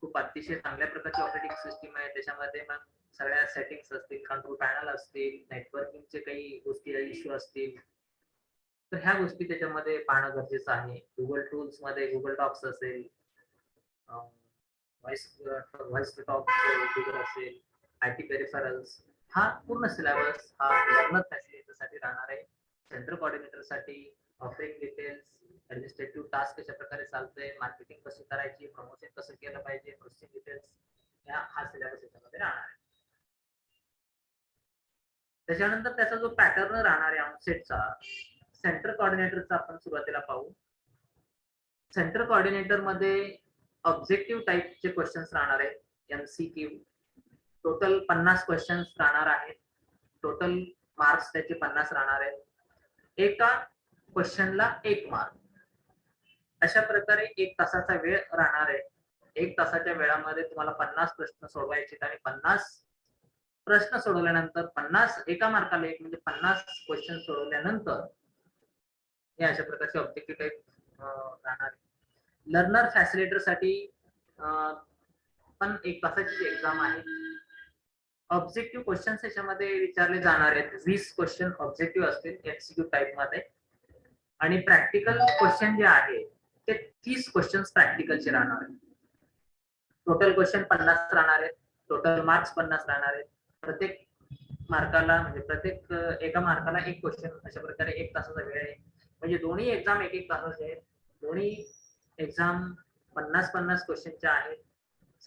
खूप अतिशय चांगल्या प्रकारची ऑपरेटिंग सिस्टीम आहे. त्याच्यामध्ये मग सगळ्या सेटिंग्स असतील, कंट्रोल पॅनल असतील, नेटवर्किंगचे काही गोष्टी इश्यू असतील, तर ह्या गोष्टी त्याच्यामध्ये पाहणं गरजेचं आहे. गुगल टूल्स मध्ये गुगल डॉक्स असेल, व्हॉइस टू टॉक गुगल असेल, IT पेरिफरल्स, हा पूर्ण सिलेबस हा लर्नर फॅसिलिटीसाठी राहणार आहे. सेंटर कोऑर्डिनेटर साठी ऑफरिंग डिटेल्स, ऍडमिनिस्ट्रेटिव्ह टास्क कशा प्रकारे चालतंय, मार्केटिंग कशी करायची, प्रमोशन कसं केलं पाहिजे, प्रोसेसिंग डिटेल्स, हा सिलेबस याच्यामध्ये राहणार आहे. त्याच्यानंतर त्याचा जो पॅटर्न राहणार आहे ऑनसेटचा, सेंटर कोऑर्डिनेटरचा आपण सुरुवातीला पाहू. सेंटर कोऑर्डिनेटर मध्ये ऑब्जेक्टिव्ह टाइपचे क्वेश्चन्स राहणार आहेत, MCQ. टोटल 50 क्वेश्चन्स राहणार आहेत. टोटल मार्क्स त्याचे 50 राहणार आहेत. एका क्वेश्चनला 1 मार्क. अशा प्रकारे 1 तासाचा वेळ राहणार आहे. 1 तासाच्या वेळामध्ये तुम्हाला 50 प्रश्न सोडवायचे आणि 50 प्रश्न सोडवल्यानंतर 50 एका मार्काला 1 म्हणजे 50 क्वेश्चन सोडवल्यानंतर हे अशा प्रकारचे ऑब्जेक्टिव्ह टाइप राहणार आहे. लर्नर फॅसिलिटेटर साठी पण 1 तासाची एक्झाम आहे. ऑब्जेक्टिव्ह क्वेश्चन्स याच्यामध्ये विचारले जाणार आहेत. 20 क्वेश्चन ऑब्जेक्टिव्ह असतील MCQ टाइप मध्ये आणि प्रॅक्टिकल क्वेश्चन जे आहे ते 30 क्वेश्चन्स प्रॅक्टिकलचे राहणार आहेत. टोटल क्वेश्चन 50 राहणार आहेत. टोटल मार्क्स 50 राहणार आहेत. प्रत्येक मार्काला म्हणजे प्रत्येक एका मार्काला 1 क्वेश्चन, अशा प्रकारे 1 तासाचा वेळ आहे. म्हणजे दोन्ही एक्झाम 1-1 तासाचे आहेत. दोन्ही एक्झाम 50-50 क्वेश्चनच्या आहेत.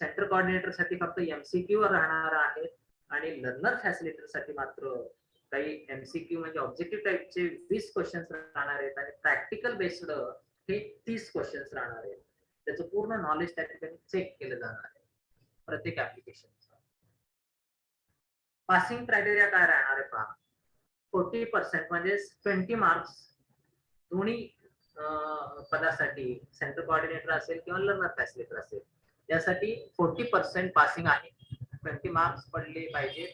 सेंटर कोऑर्डिनेटर साठी फक्त MCQ राहणार आहेत आणि लर्नर फॅसिलिटेटर साठी मात्र काही MCQ म्हणजे ऑब्जेक्टिव्ह टाइपचे 20 क्वेश्चन्स राहणार आहेत आणि प्रॅक्टिकल बेस्ड हे 30 क्वेश्चन्स राहणार आहेत. त्याचं पूर्ण नॉलेज त्या ठिकाणी चेक केलं जाणार आहे प्रत्येक ऍप्लिकेशन. पासिंग क्रायटेरिया काय राहणार आहे पहा. 40% म्हणजे 20 मार्क्स दोन्ही पदासाठी, सेंटर कोऑर्डिनेटर असेल किंवा लर्नर फॅसिलिटेटर असेल, त्यासाठी 40% पासिंग आहे. 20 मार्क्स पडले पाहिजे.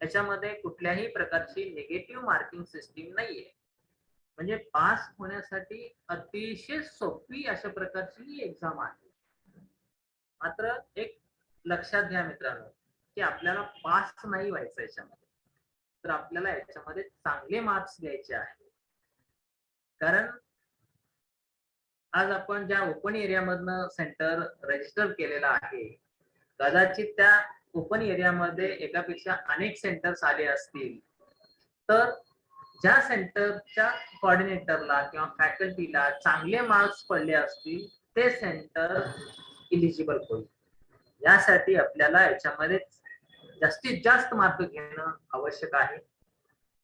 त्याच्यामध्ये कुठल्याही प्रकारची निगेटिव्ह मार्किंग सिस्टीम नाहीये. म्हणजे पास होण्यासाठी अतिशय सोपी अशा प्रकारची ही एक्झाम आहे. मात्र एक लक्षात घ्या मित्रांनो की आपल्याला पास नाही व्हायचं याच्यामध्ये, तर आपल्याला याच्यामध्ये चांगले मार्क्स द्यायचे आहेत. कारण आज आपण ज्या ओपन एरिया मधनं सेंटर रजिस्टर केलेलं आहे, कदाचित त्या ओपन एरियामध्ये एकापेक्षा अनेक सेंटर्स आले असतील तर ज्या सेंटरच्या कोऑर्डिनेटरला किंवा फॅकल्टीला चांगले मार्क्स पडले असतील ते सेंटर इलिजिबल होईल. यासाठी आपल्याला याच्यामध्ये जास्तीत जास्त मार्क घेणं आवश्यक आहे.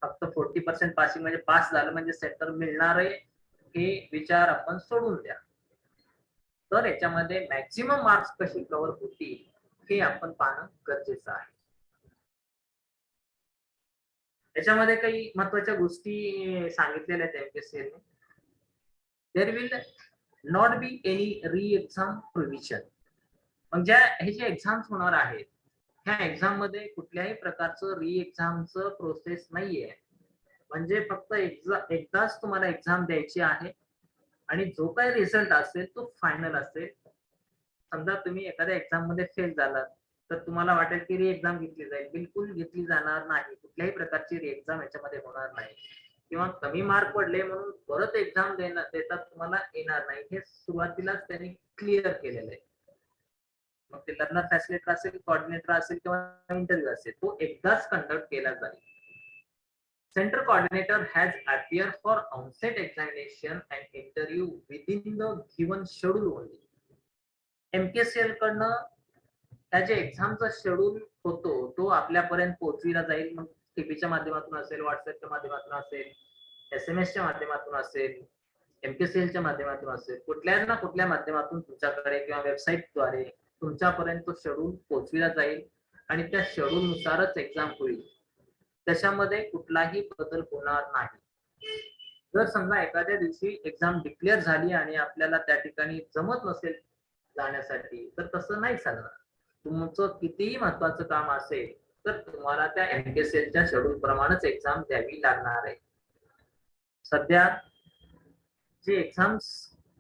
फक्त 40% पासिंग म्हणजे पास झालं म्हणजे सेंटर मिळणार आहे हे विचार आपण सोडून द्या. तर याच्यामध्ये मॅक्सिमम मार्क्स कसे कव्हर होतील हे आपण पाहणं गरजेचं आहे. याच्यामध्ये काही महत्वाच्या गोष्टी सांगितलेल्या आहेत एमपीएससीने. There will not be any re exam provision. म्हणजे हे जे एक्झाम्स होणार आहेत ह्या एक्झाम मध्ये कुठल्याही प्रकारचं री एक्झामचं प्रोसेस नाहीये. म्हणजे फक्त एकदाच तुम्हाला एक्झाम द्यायची आहे आणि जो काही रिझल्ट असेल तो फायनल असेल. समजा तुम्ही एखाद्या एक्झाम मध्ये फेल झालात तर तुम्हाला वाटेल की री एक्झाम घेतली जाईल. बिलकुल घेतली जाणार नाही. कुठल्याही प्रकारची री एक्झाम याच्यामध्ये होणार नाही. किंवा कमी मार्क पडले म्हणून परत एक्झाम देता तुम्हाला येणार नाही. हे सुरुवातीलाच त्यांनी क्लिअर केलेलं आहे. मग ते लर्नर फॅसिलिटर असेल, कोऑर्डिनेटर असेल किंवा इंटरव्ह्यू असेल तो एकदाच कंडक्ट केला जाईल. Center coordinator has appeared for onset examination and interview within the given schedule only. MKCL कडनं त्याचे एक्झामचा शेड्यूल होतो तो आपल्यापर्यंत पोहोचविला जाईल. मग टीव्हीच्या माध्यमातून असेल, व्हॉट्सअपच्या माध्यमातून असेल, SMS च्या माध्यमातून असेल, MKCLच्या माध्यमातून असेल, कुठल्या ना कुठल्या माध्यमातून तुमच्याकडे किंवा वेबसाईटद्वारे तुमच्यापर्यंत तो शेड्यूल पोहोचविला जाईल आणि त्या शेड्यूल नुसारच एक्झाम होईल. त्याच्यामध्ये कुठलाही बदल होणार नाही. जर समजा एखाद्या दिवशी एक्झाम डिक्लेअर झाली आणि आपल्याला त्या ठिकाणी जमत नसेल जाण्यासाठी तर तसं नाही चालणार. तुमचं कितीही महत्वाचं काम असेल तर तुम्हाला त्या एमकेसीएलच्या शेड्यूल प्रमाणेच एक्झाम द्यावी लागणार आहे. सध्या जे एक्झाम्स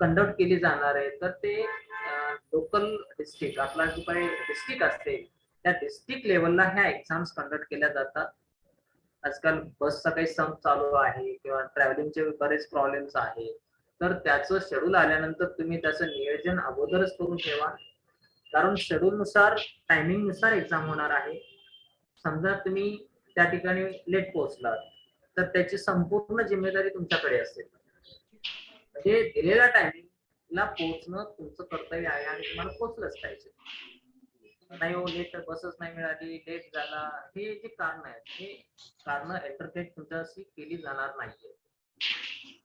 कंडक्ट केली जाणार आहे तर ते लोकल डिस्ट्रिक्ट आपला जो काही डिस्ट्रिक्ट असते त्या डिस्ट्रिक्ट लेवलला ह्या एक्झाम्स कंडक्ट केल्या जातात. आजकाल बसचा काही संप चालू आहे किंवा ट्रॅव्हलिंगचे बरेच प्रॉब्लेम्स आहे तर त्याचं शेड्यूल आल्यानंतर तुम्ही त्याचं नियोजन अगोदरच करून ठेवा. कारण शेड्यूल नुसार टायमिंग नुसार एक्झाम होणार आहे. समजा तुम्ही त्या ठिकाणी लेट पोहोचलात तर त्याची संपूर्ण जिम्मेदारी तुमच्याकडे असेल. म्हणजे दिलेल्या टायमिंगला पोहोचणं तुमचं कर्तव्य आहे आणि तुम्हाला पोहोचलंच पाहिजे. नाही हो लेट बसच नाही मिळाली, लेट झाला, हे जे कारण आहेत हे कारण एंटरटेन तुमच्याशी केली जाणार नाहीये.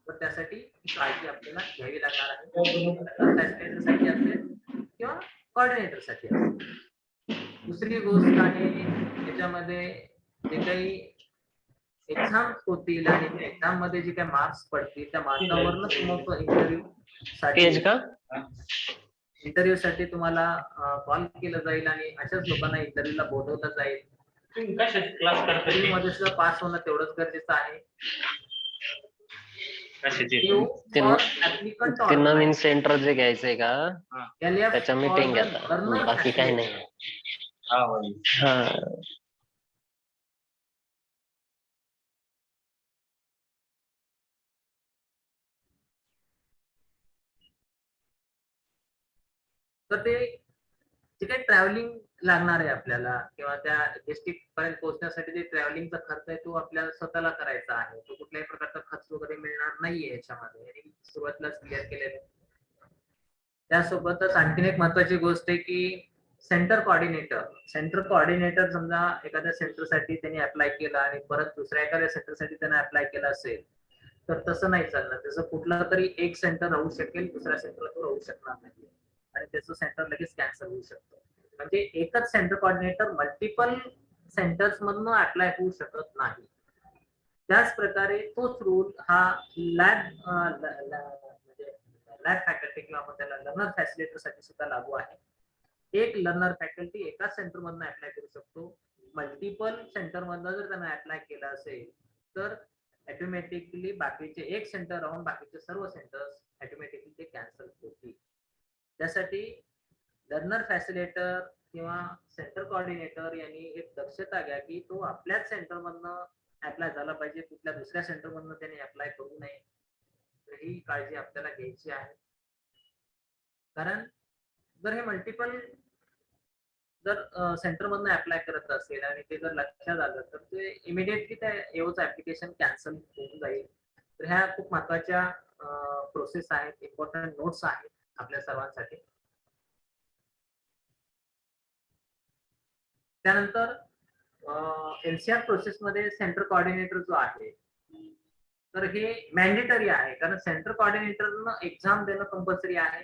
तर त्यासाठी काळजी आपल्याला घ्यावी लागणार आहे. फॅसिलिटीसाठी असेल किंवा कोऑर्डिनेटर साठी असेल. दुसरी गोष्ट आहे याच्यामध्ये जे काही एक्झाम होतील आणि त्या एक्झाम मध्ये जे काही मार्क्स पडतील त्या मार्कावरच मग इंटरव्ह्यू साठी तुम्हाला कॉल केलं जाईल आणि अशाच लोकांना इंटरव्ह्यूला बोलवलं जाईल. मध्ये सुद्धा पास होणं तेवढंच गरजेचं आहे.
ते नवीन सेंटर जे घ्यायचंय का त्याच्या मीटिंग घेतात, बाकी काही नाही. हा
तर ते जे काही ट्रॅव्हलिंग लागणार आहे आपल्याला किंवा त्या डिस्ट्रिक्ट पर्यंत पोहोचण्यासाठी जे ट्रॅव्हलिंगचा खर्च आहे तो आपल्याला स्वतःला करायचा आहे. तो कुठल्याही प्रकारचा खर्च वगैरे मिळणार नाहीये याच्यामध्ये, सुरुवातीलाच क्लिअर केलेलं. त्यासोबतच आणखीन एक महत्वाची गोष्ट आहे की सेंटर कोऑर्डिनेटर समजा एखाद्या सेंटरसाठी त्यांनी अप्लाय केला आणि परत दुसऱ्या एखाद्या सेंटरसाठी त्यांना अप्लाय केला असेल तर तसं नाही चालणार. त्याचं कुठला तरी एक सेंटर राहू शकेल, दुसऱ्या सेंटरला तो राहू शकणार नाही आणि त्याचं सेंटर लगेच कॅन्सल होऊ शकतं. म्हणजे एकच सेंटर कोऑर्डिनेटर मल्टिपल सेंटर्स मधून अप्लाय होऊ शकत नाही. त्याच प्रकारे तोच रूल हा लॅब फॅकल्टी किंवा आपण त्याला लर्नर फॅसिलिटर साठी सुद्धा लागू आहे. एक लर्नर फॅकल्टी एकाच सेंटर मधून अप्लाय करू शकतो. मल्टिपल सेंटर मधून जर त्यांना अप्लाय केला असेल तर ऑटोमॅटिकली बाकीचे एक सेंटर राहून बाकीचे सर्व सेंटर्स ऑटोमॅटिकली ते कॅन्सल होतील. त्यासाठी लर्नर फॅसिलिटर किंवा सेंटर कोऑर्डिनेटर यांनी एक दक्षता घ्या की तो आपल्याच सेंटर मधनं अप्लाय झाला पाहिजे, कुठल्या दुसऱ्या सेंटर मधनं त्यांनी अप्लाय करू नये. ही काळजी आपल्याला घ्यायची आहे. कारण जर हे मल्टिपल जर सेंटर मधनं अप्लाय करत असेल आणि ते जर लक्षात आलं तर ते इमिडिएटली त्या एओचं ऍप्लिकेशन कॅन्सल होऊन जाईल. तर ह्या खूप महत्वाच्या प्रोसेस आहेत, इम्पॉर्टंट नोट्स आहेत आपल्या सर्वांसाठी. त्यानंतर एनसीआर प्रोसेस मध्ये सेंटर कोऑर्डिनेटर जो आहे तर हे मॅन्डेटरी आहे, कारण सेंटर कोऑर्डिनेटरनं एक्झाम देणं कंपल्सरी आहे.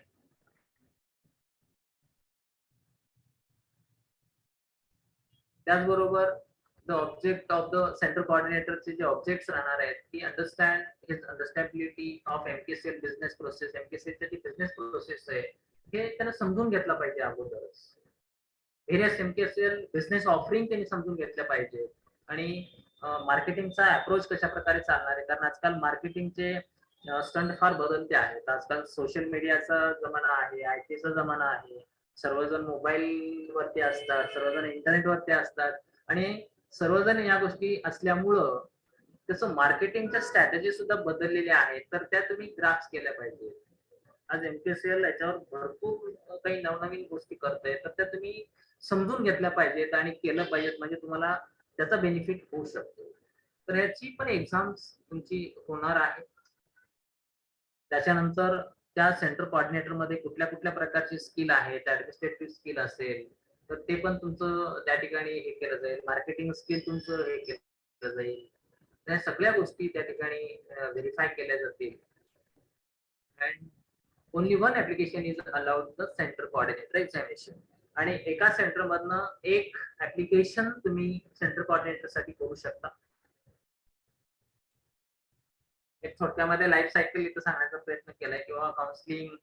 त्याचबरोबर the object of the centre कोऑर्डिनेटरचे जे ऑब्जेक्ट्स राहणार आहेत की understand his understandability of MKCL business process. एमकेसीएलची जी बिझनेस प्रोसेस आहे हे त्यांना समजून घेतला पाहिजे अगोदरच. व्हेरियस एमकेसीएल बिझनेस ऑफरिंग त्यांनी समजून घेतल्या पाहिजे आणि मार्केटिंगचा अप्रोच कशा प्रकारे चालणार आहे, कारण आजकाल मार्केटिंगचे स्टंट फार बदलते आहेत. आजकाल सोशल मीडियाचा जमाना आहे, आयटीचा जमाना आहे, सर्वजण मोबाईल वरती असतात, सर्वजण इंटरनेट वरती असतात आणि सर्वजण या गोष्टी असल्यामुळं त्याचं मार्केटिंगच्या स्ट्रॅटेजी सुद्धा बदललेल्या आहेत. तर त्या तुम्ही ग्रास्प केल्या पाहिजे. आज एमकेसीएल याच्यावर भरपूर काही नवनवीन गोष्टी करते, तर त्या तुम्ही समजून घेतल्या पाहिजेत आणि केलं पाहिजेत, म्हणजे तुम्हाला त्याचा बेनिफिट होऊ शकतो. तर याची पण एक्झाम्स तुमची होणार आहे. त्याच्यानंतर त्या सेंटर कोऑर्डिनेटर मध्ये कुठल्या कुठल्या प्रकारची स्किल आहेत, ऍडमिनिस्ट्रेटिव्ह स्किल असेल तर ते पण तुमचं त्या ठिकाणी हे केलं जाईल. मार्केटिंग स्किल तुमचं हे केलं जाईल. त्या सगळ्या गोष्टी त्या ठिकाणी व्हेरीफाय केल्या जातील. And only one application is allowed the centre coordinator examination. आणि एका सेंटर मधनं एक ऍप्लिकेशन तुम्ही सेंटर कोऑर्डिनेटर साठी करू शकता. एक थोडक्यामध्ये लाईफ सायकल इथं सांगण्याचा प्रयत्न केलाय, किंवा काउन्सिलिंग,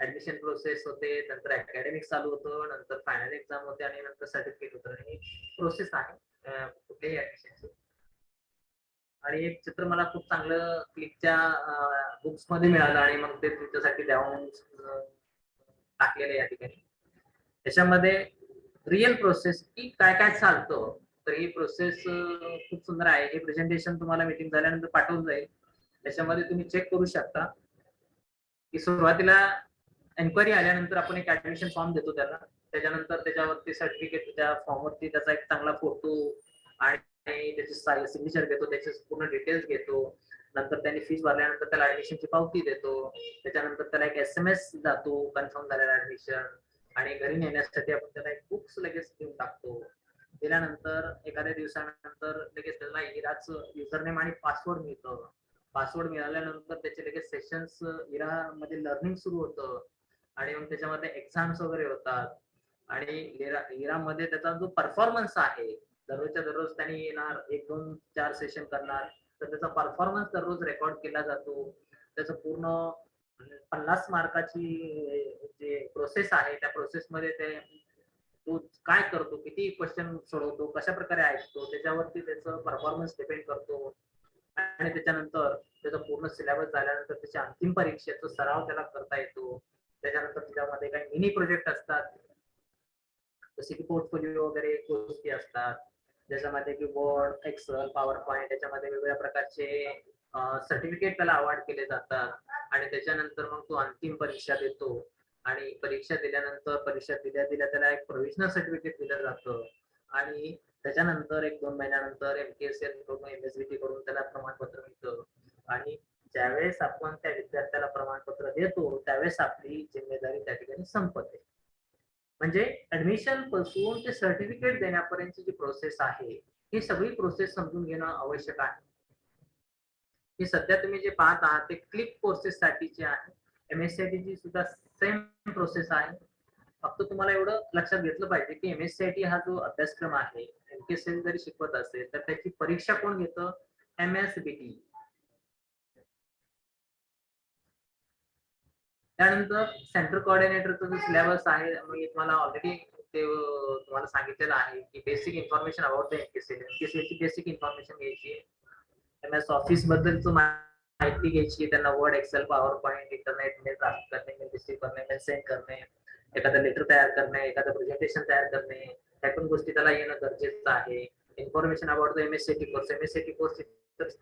ऍडमिशन प्रोसेस होते, नंतर अकॅडमिक चालू होतं, नंतर फायनल एक्झाम होते आणि नंतर सर्टिफिकेट होतं. ही प्रोसेस आहे कुठल्याही ऍडमिशनची. आणि एक चित्र मला खूप चांगलं क्लिकच्या बुक्स मध्ये मिळालं आणि मग ते तुमच्यासाठी द्यावून टाकलेलं या ठिकाणी. त्याच्यामध्ये रिअल प्रोसेस की काय काय चालतं, तर ही प्रोसेस खूप सुंदर आहे. हे प्रेझेंटेशन तुम्हाला मीटिंग झाल्यानंतर पाठवून जाईल. त्याच्यामध्ये तुम्ही चेक करू शकता की सुरुवातीला एन्क्वायरी आल्यानंतर आपण एक ऍडमिशन फॉर्म देतो त्याला. त्याच्यानंतर त्याच्यावरती सर्टिफिकेट, त्या फॉर्मवरती त्याचा एक चांगला फोटो आणि त्याची सिग्नेचर घेतो, त्याचे पूर्ण डिटेल्स घेतो. नंतर त्यांनी फीस भरल्यानंतर त्याला ऍडमिशनची पावती देतो. त्याच्यानंतर त्याला एक SMS जातो कन्फर्म झालेला ऍडमिशन, आणि घरी नेण्यासाठी आपण त्याला एक बुक्स लगेच देऊन टाकतो. दिल्यानंतर एखाद्या दिवसानंतर लगेच त्याला इराच युजरनेम आणि पासवर्ड मिळतं. पासवर्ड मिळाल्यानंतर त्याचे लगेच सेशन्स इरा मध्ये लर्निंग सुरू होतं आणि मग त्याच्यामध्ये एक्झाम्स वगैरे होतात. आणि इरा मध्ये त्याचा जो परफॉर्मन्स आहे, दररोजच्या दररोज त्यांनी येणार, 1, 2, 4 सेशन करणार, तर त्याचा परफॉर्मन्स दररोज रेकॉर्ड केला जातो. त्याचं पूर्ण 50 मार्काची जे प्रोसेस आहे त्या प्रोसेसमध्ये ते तो काय करतो, किती क्वेश्चन सोडवतो, कशा प्रकारे ऐकतो, त्याच्यावरती त्याचं परफॉर्मन्स डिपेंड करतो. आणि त्याच्यानंतर त्याचा पूर्ण सिलेबस झाल्यानंतर त्याच्या अंतिम परीक्षेचा सराव त्याला करता येतो. त्याच्यानंतर त्याच्यामध्ये काही मिनी प्रोजेक्ट असतात, जसे की पोर्टफोलिओ वगैरे गोष्टी असतात, ज्याच्यामध्ये की वर्ड, एक्सेल, पॉवर पॉइंट, त्याच्यामध्ये वेगवेगळ्या प्रकारचे सर्टिफिकेट त्याला अवॉर्ड केले जातात. आणि त्याच्यानंतर मग तो अंतिम परीक्षा देतो आणि परीक्षा दिल्यानंतर परीक्षा दिल्या दिल्या त्याला एक प्रोव्हिजनल सर्टिफिकेट दिलं जातं. आणि त्याच्यानंतर 1-2 महिन्यानंतर एमकेएसएल कडून एमएसबीटी कडून त्याला प्रमाणपत्र मिळतं. आणि ज्यावेळेस आपण त्या विद्यार्थ्याला प्रमाणपत्र देतो त्यावेळेस आपली जिम्मेदारी त्या ठिकाणी संपते. म्हणजे ऍडमिशन पासून ते सर्टिफिकेट देण्यापर्यंतची जी प्रोसेस आहे ही सगळी प्रोसेस समजून घेणं आवश्यक आहे. ही सध्या तुम्ही जे पाहत आहात ते क्लिक कोर्सेस साठीचे आहे. MSCIT ची सुद्धा सेम प्रोसेस आहे. फक्त तुम्हाला एवढं लक्षात घेतलं पाहिजे की MSCIT हा जो अभ्यासक्रम आहे, एमकेसीएल जरी शिकवत असेल तर त्याची परीक्षा कोण घेतं? MSBT. त्यानंतर सेंटर कोऑर्डिनेटरचा जो सिलेबस आहे, मी तुम्हाला ऑलरेडी ते तुम्हाला सांगितलेलं आहे की basic information about the MKCL. एमकेसीएलची बेसिक इन्फॉर्मेशन घ्यायची, MS ऑफिस बद्दलचं माहिती घ्यायची, त्यांना Word, Excel, PowerPoint, internet mail प्राप्त करणे, मेल रिसीव्ह करणे, मेल सेंड करणे, एखादं लेटर तयार करणे, एखादं प्रेझेंटेशन तयार करणे, ह्या पण गोष्टी त्याला येणं गरजेचं आहे. Information about the MSCIT course. MSCIT course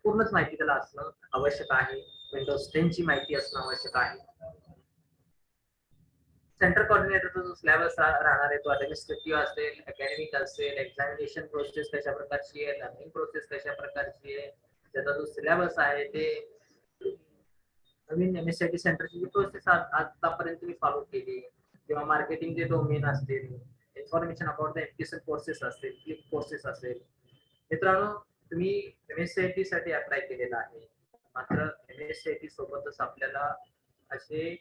पूर्णच माहिती त्याला असणं आवश्यक आहे. विंडोज 10 ची माहिती असणं आवश्यक आहे. सेंटर कोऑर्डिनेटरचा जो सिलेबस राहणार आहे तो ऍडमिनिस्ट्रेटिव्ह असेल, अकॅडमिक असेल, एक्झामिनेशन प्रोसेस कशा प्रकारची आहे, लर्निंग प्रोसेस कशा प्रकारची आहे, त्याचा जो सिलेबस आहे ते नवीन MSCIT सेंटरची जी प्रोसेस आतापर्यंत मी फॉलो केली किंवा मार्केटिंगचे डोमेन असतील, information about the education courses असतील, क्लिक कोर्सेस असेल. मित्रांनो, तुम्ही MSCIT साठी अप्लाय केलेला आहे, मात्र MSCIT सोबतच आपल्याला असे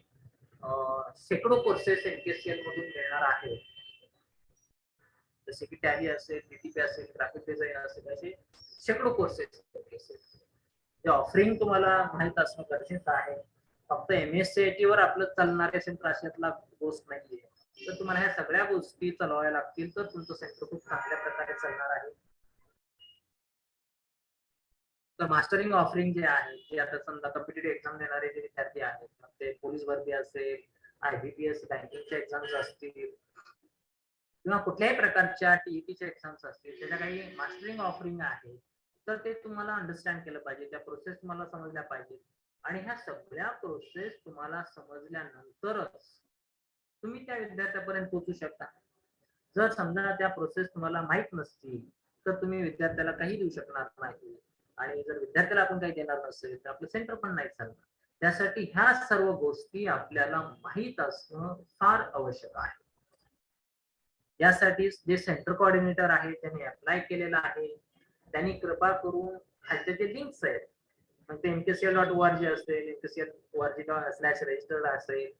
शेकडो कोर्सेस NPSCL मधून मिळणार आहे, जसे की टॅली असेल, BTP असेल, ग्राफिक डिझाईन असेल, असे शेकडो कोर्सेस जे ऑफरिंग तुम्हाला माहित असणं गरजेचं आहे. फक्त MSCIT वर आपलं चालणारे सेंटर अशातला गोष्ट नाहीये, तर तुम्हाला ह्या सगळ्या गोष्टी चालवाव्या लागतील तर तुमचं सेंटर खूप चांगल्या प्रकारे चालणार आहे. तर मास्टरिंग ऑफरिंग जे आहे ते आता समजा कॉम्पिटिटिव्ह एक्झाम देणारे जे विद्यार्थी आहेत, ते पोलीस भरती असेल, IBPS बँकिंगच्या एक्झाम्स असतील किंवा कुठल्याही प्रकारच्या TETच्या एक्झाम्स असतील, त्याच्या काही मास्टरिंग ऑफरिंग आहे, तर ते तुम्हाला अंडरस्टँड केलं पाहिजे, त्या प्रोसेस तुम्हाला समजल्या पाहिजे. आणि ह्या सगळ्या प्रोसेस तुम्हाला समजल्यानंतरच तुम्ही त्या विद्यार्थ्यापर्यंत पोहोचू शकता. जर समजा त्या प्रोसेस तुम्हाला माहित नसतील तर तुम्ही विद्यार्थ्याला काही देऊ शकणार नाही, आणि जर विद्यार्थ्याला आपण काही देणार नसेल तर आपलं सेंटर पण नाही चालणार. त्यासाठी ह्या सर्व गोष्टी आपल्याला माहित असणं फार आवश्यक आहे. यासाठी जे सेंटर कोऑर्डिनेटर आहे त्यांनी अप्लाय केलेला आहे, त्यांनी कृपा करून खालचे जे लिंक्स आहेत, मग ते MKCL.org असेल, MKCL.org/register असेल,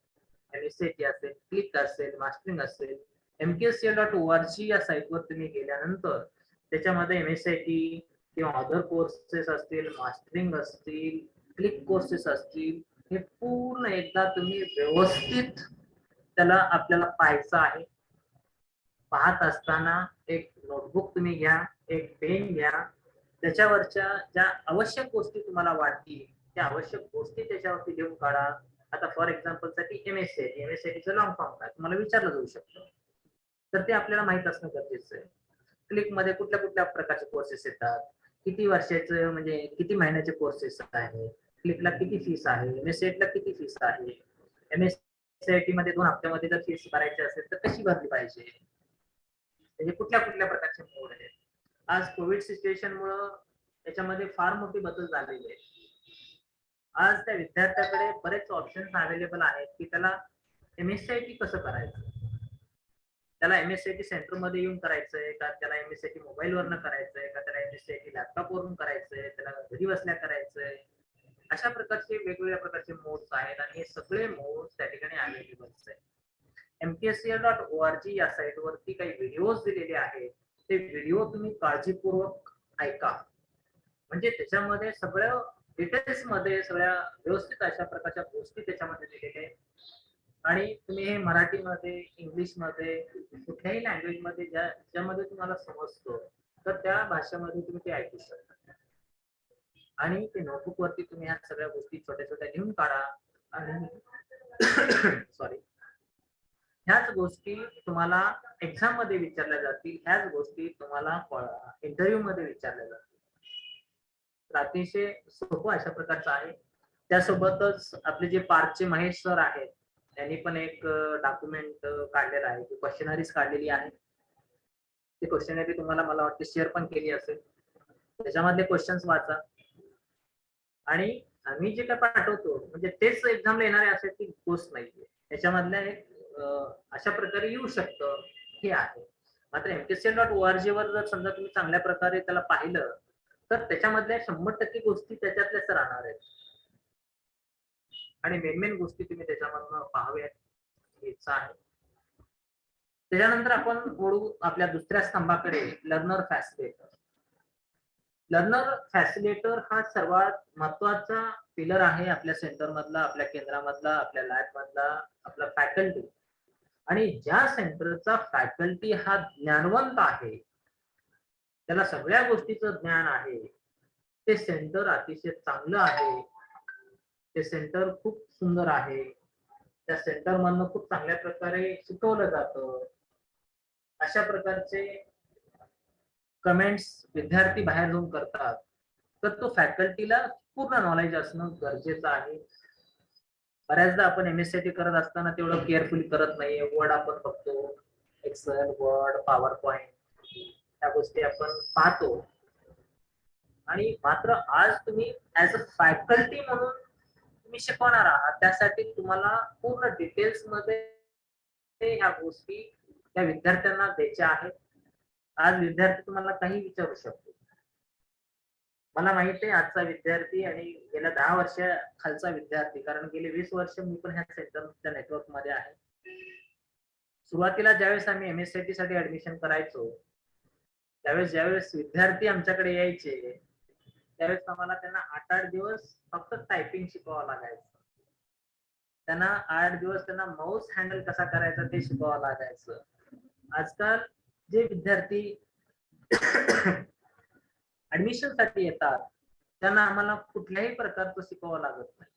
MSCIT असेल, क्लिक असेल, मास्टरिंग असेल, MKCL.org या साईटवर तुम्ही गेल्यानंतर त्याच्यामध्ये MSCIT किंवा अदर कोर्सेस असतील, मास्टरिंग असतील, क्लिक कोर्सेस असतील, हे पूर्ण एकदा तुम्ही व्यवस्थित त्याला आपल्याला पाहायचं आहे. पाहत असताना एक नोटबुक तुम्ही घ्या, एक पेन घ्या, त्याच्यावरच्या ज्या आवश्यक गोष्टी तुम्हाला वाटतील त्या आवश्यक गोष्टी त्याच्यावरती लिहून काढा. आता फॉर एक्झाम्पल साठी MSCITचं लॉंग फॉर्म काय तुम्हाला विचारलं जाऊ शकतं, तर ते आपल्याला माहित असणं गरजेचं आहे. क्लिक मध्ये कुठल्या कुठल्या प्रकारचे कोर्सेस येतात, किती वर्षाचे म्हणजे किती महिन्याचे कोर्सेस आहे, क्लिकला किती फीस आहे, MSCITला किती फीस आहे, MSCIT मध्ये 2 हप्त्यामध्ये जर फीस भरायची असेल तर कशी भरली पाहिजे, म्हणजे कुठल्या कुठल्या प्रकारचे मोड आहेत. आज कोविड सिच्युएशन मुळे त्याच्यामध्ये फार मोठे बदल झालेले आहेत. आज त्या विद्यार्थ्याकडे बरेच ऑप्शन्स अवेलेबल आहेत की त्याला MSCIT कसं करायचं, त्याला MSCIT सेंटर मध्ये येऊन करायचंय का, त्याला MSCIT मोबाईल वरनं करायचंय का, त्याला MSCIT लॅपटॉप वरून करायचंय, त्याला घरी बसल्या करायचंय. अशा प्रकारचे वेगवेगळ्या प्रकारचे मोड्स आहेत आणि हे सगळे मोड्स त्या ठिकाणी अवेलेबल आहेत. MKCL.org या साईट वरती काही व्हिडिओज दिलेले आहेत, ते व्हिडिओ तुम्ही काळजीपूर्वक ऐका, म्हणजे त्याच्यामध्ये सगळं डिटेल्स मध्ये सगळ्या व्यवस्थित अशा प्रकारच्या गोष्टी त्याच्यामध्ये दिलेल्या आहेत. आणि तुम्ही हे मराठीमध्ये, इंग्लिशमध्ये, कुठल्याही लँग्वेज मध्ये ज्यामध्ये तुम्हाला समजतो तर त्या भाषेमध्ये तुम्ही ते ऐकू शकता. आणि ते नोटबुक वरती तुम्ही ह्या सगळ्या गोष्टी छोट्या छोट्या लिहून काढा. आणि सॉरी, ह्याच गोष्टी तुम्हाला एक्झाम मध्ये विचारल्या जातील, ह्याच गोष्टी तुम्हाला इंटरव्ह्यू मध्ये विचारल्या जातील. तर अतिशय सोपं अशा प्रकारचं आहे. त्यासोबतच आपले जे पार्कचे महेश सर आहेत त्यांनी पण एक डॉक्युमेंट काढलेला आहे, क्वेश्चनरीज काढलेली आहे. ते क्वेश्चनरी तुम्हाला मला वाटतं शेअर पण केली असेल, त्याच्यामधले क्वेश्चन्स वाचा. आणि आम्ही जे काय पाठवतो म्हणजे तेच एक्झामला येणारे असे ती गोष्ट नाहीये, त्याच्यामधल्या एक अशा प्रकारे येऊ शकतं हे आहे. मात्र MKCL.org वर जर समजा तुम्ही चांगल्या प्रकारे त्याला पाहिलं तर त्याच्यामधल्या 100% गोष्टी त्याच्यातल्याच राहणार आहेत आणि मेन गोष्टी तुम्ही त्याच्यामधनं पाहाव्यात इच्छा आहे. त्याच्यानंतर आपण वळू आपल्या दुसऱ्या स्तंभाकडे, लर्नर फॅसिलिटेटर. लर्नर फॅसिलिटेटर हा सर्वात महत्वाचा पिलर आहे आपल्या सेंटर मधला, आपल्या केंद्रामधला, आपल्या लॅब मधला, आपला फॅकल्टी. आणि ज्या सेंटरचा फॅकल्टी हा ज्ञानवंत आहे, त्याला सगळ्या गोष्टीचं ज्ञान आहे, ते सेंटर अतिशय चांगलं आहे, ते सेंटर खूप सुंदर आहे, त्या सेंटर मधनं खूप चांगल्या प्रकारे शिकवलं जातं. अशा प्रकारचे कमेंट्स विद्यार्थी बाहेर जाऊन करतात, तर तो फॅकल्टीला पूर्ण नॉलेज असणं गरजेचं आहे. बऱ्याचदा आपण एमएससीआयटी करत असताना तेवढं केअरफुली करत नाहीये. वर्ड आपण बघतो, एक्सेल, वर्ड, पॉवर पॉइंट या गोष्टी आपण पाहतो. आणि मात्र आज तुम्ही ऍज अ फॅकल्टी म्हणून तुम्ही शिकवणार आहात, त्यासाठी तुम्हाला पूर्ण डिटेल्स मध्ये ह्या गोष्टी त्या विद्यार्थ्यांना द्यायच्या आहेत. आज विद्यार्थी तुम्हाला काही विचारू शकतो. मला माहिती आहे आजचा विद्यार्थी आणि गेल्या 10 वर्ष खालचा विद्यार्थी, कारण गेले 20 वर्ष मी पण ह्या सेंटरच्या नेटवर्क मध्ये आहे. सुरुवातीला ज्यावेळेस आम्ही एमएससीआयटी साठी ऍडमिशन करायचो, ज्यावेळेस विद्यार्थी आमच्याकडे यायचे, त्यावेळेस आम्हाला त्यांना 8-8 दिवस फक्त टायपिंग शिकवावं लागायचं. त्यांना 8 दिवस त्यांना माऊस हँडल कसा करायचा ते शिकवावं लागायचं. आजकाल जे विद्यार्थी ऍडमिशन साठी येतात त्यांना आम्हाला कुठल्याही प्रकारचं शिकवावं लागत नाही.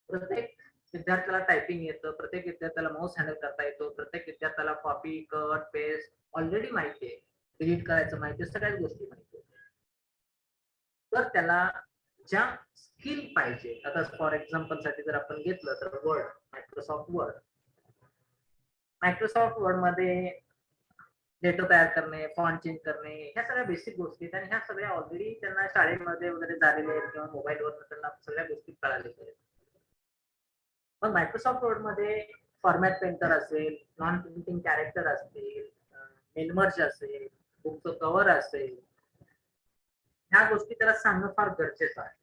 प्रत्येक विद्यार्थ्याला टायपिंग येतं, प्रत्येक विद्यार्थ्याला माऊस हँडल करता येतो, प्रत्येक विद्यार्थ्याला कॉपी, कट, पेस्ट ऑलरेडी माहिती आहे, डिलीट करायचं माहिती आहे, सगळ्याच गोष्टी माहिती आहे. तर त्याला ज्या स्किल पाहिजे, आता फॉर एक्झाम्पल साठी जर आपण घेतलं तर वर्ड, मायक्रोसॉफ्ट वर्ड मध्ये डेटा तयार करणे, फॉन्ट चेंज करणे, ह्या सगळ्या बेसिक गोष्टी आहेत आणि ह्या सगळ्या ऑलरेडी त्यांना शाळेमध्ये वगैरे झालेल्या आहेत किंवा मोबाईलवर त्यांना सगळ्या गोष्टी कळालेल्या आहेत. मग मायक्रोसॉफ्ट वर्ड मध्ये फॉर्मॅट पेंटर असेल, नॉन प्रिंटिंग कॅरेक्टर असतील, मेलमर्ज असेल, बुकचं कव्हर असेल, ह्या गोष्टी त्याला सांगणं फार गरजेचं आहे.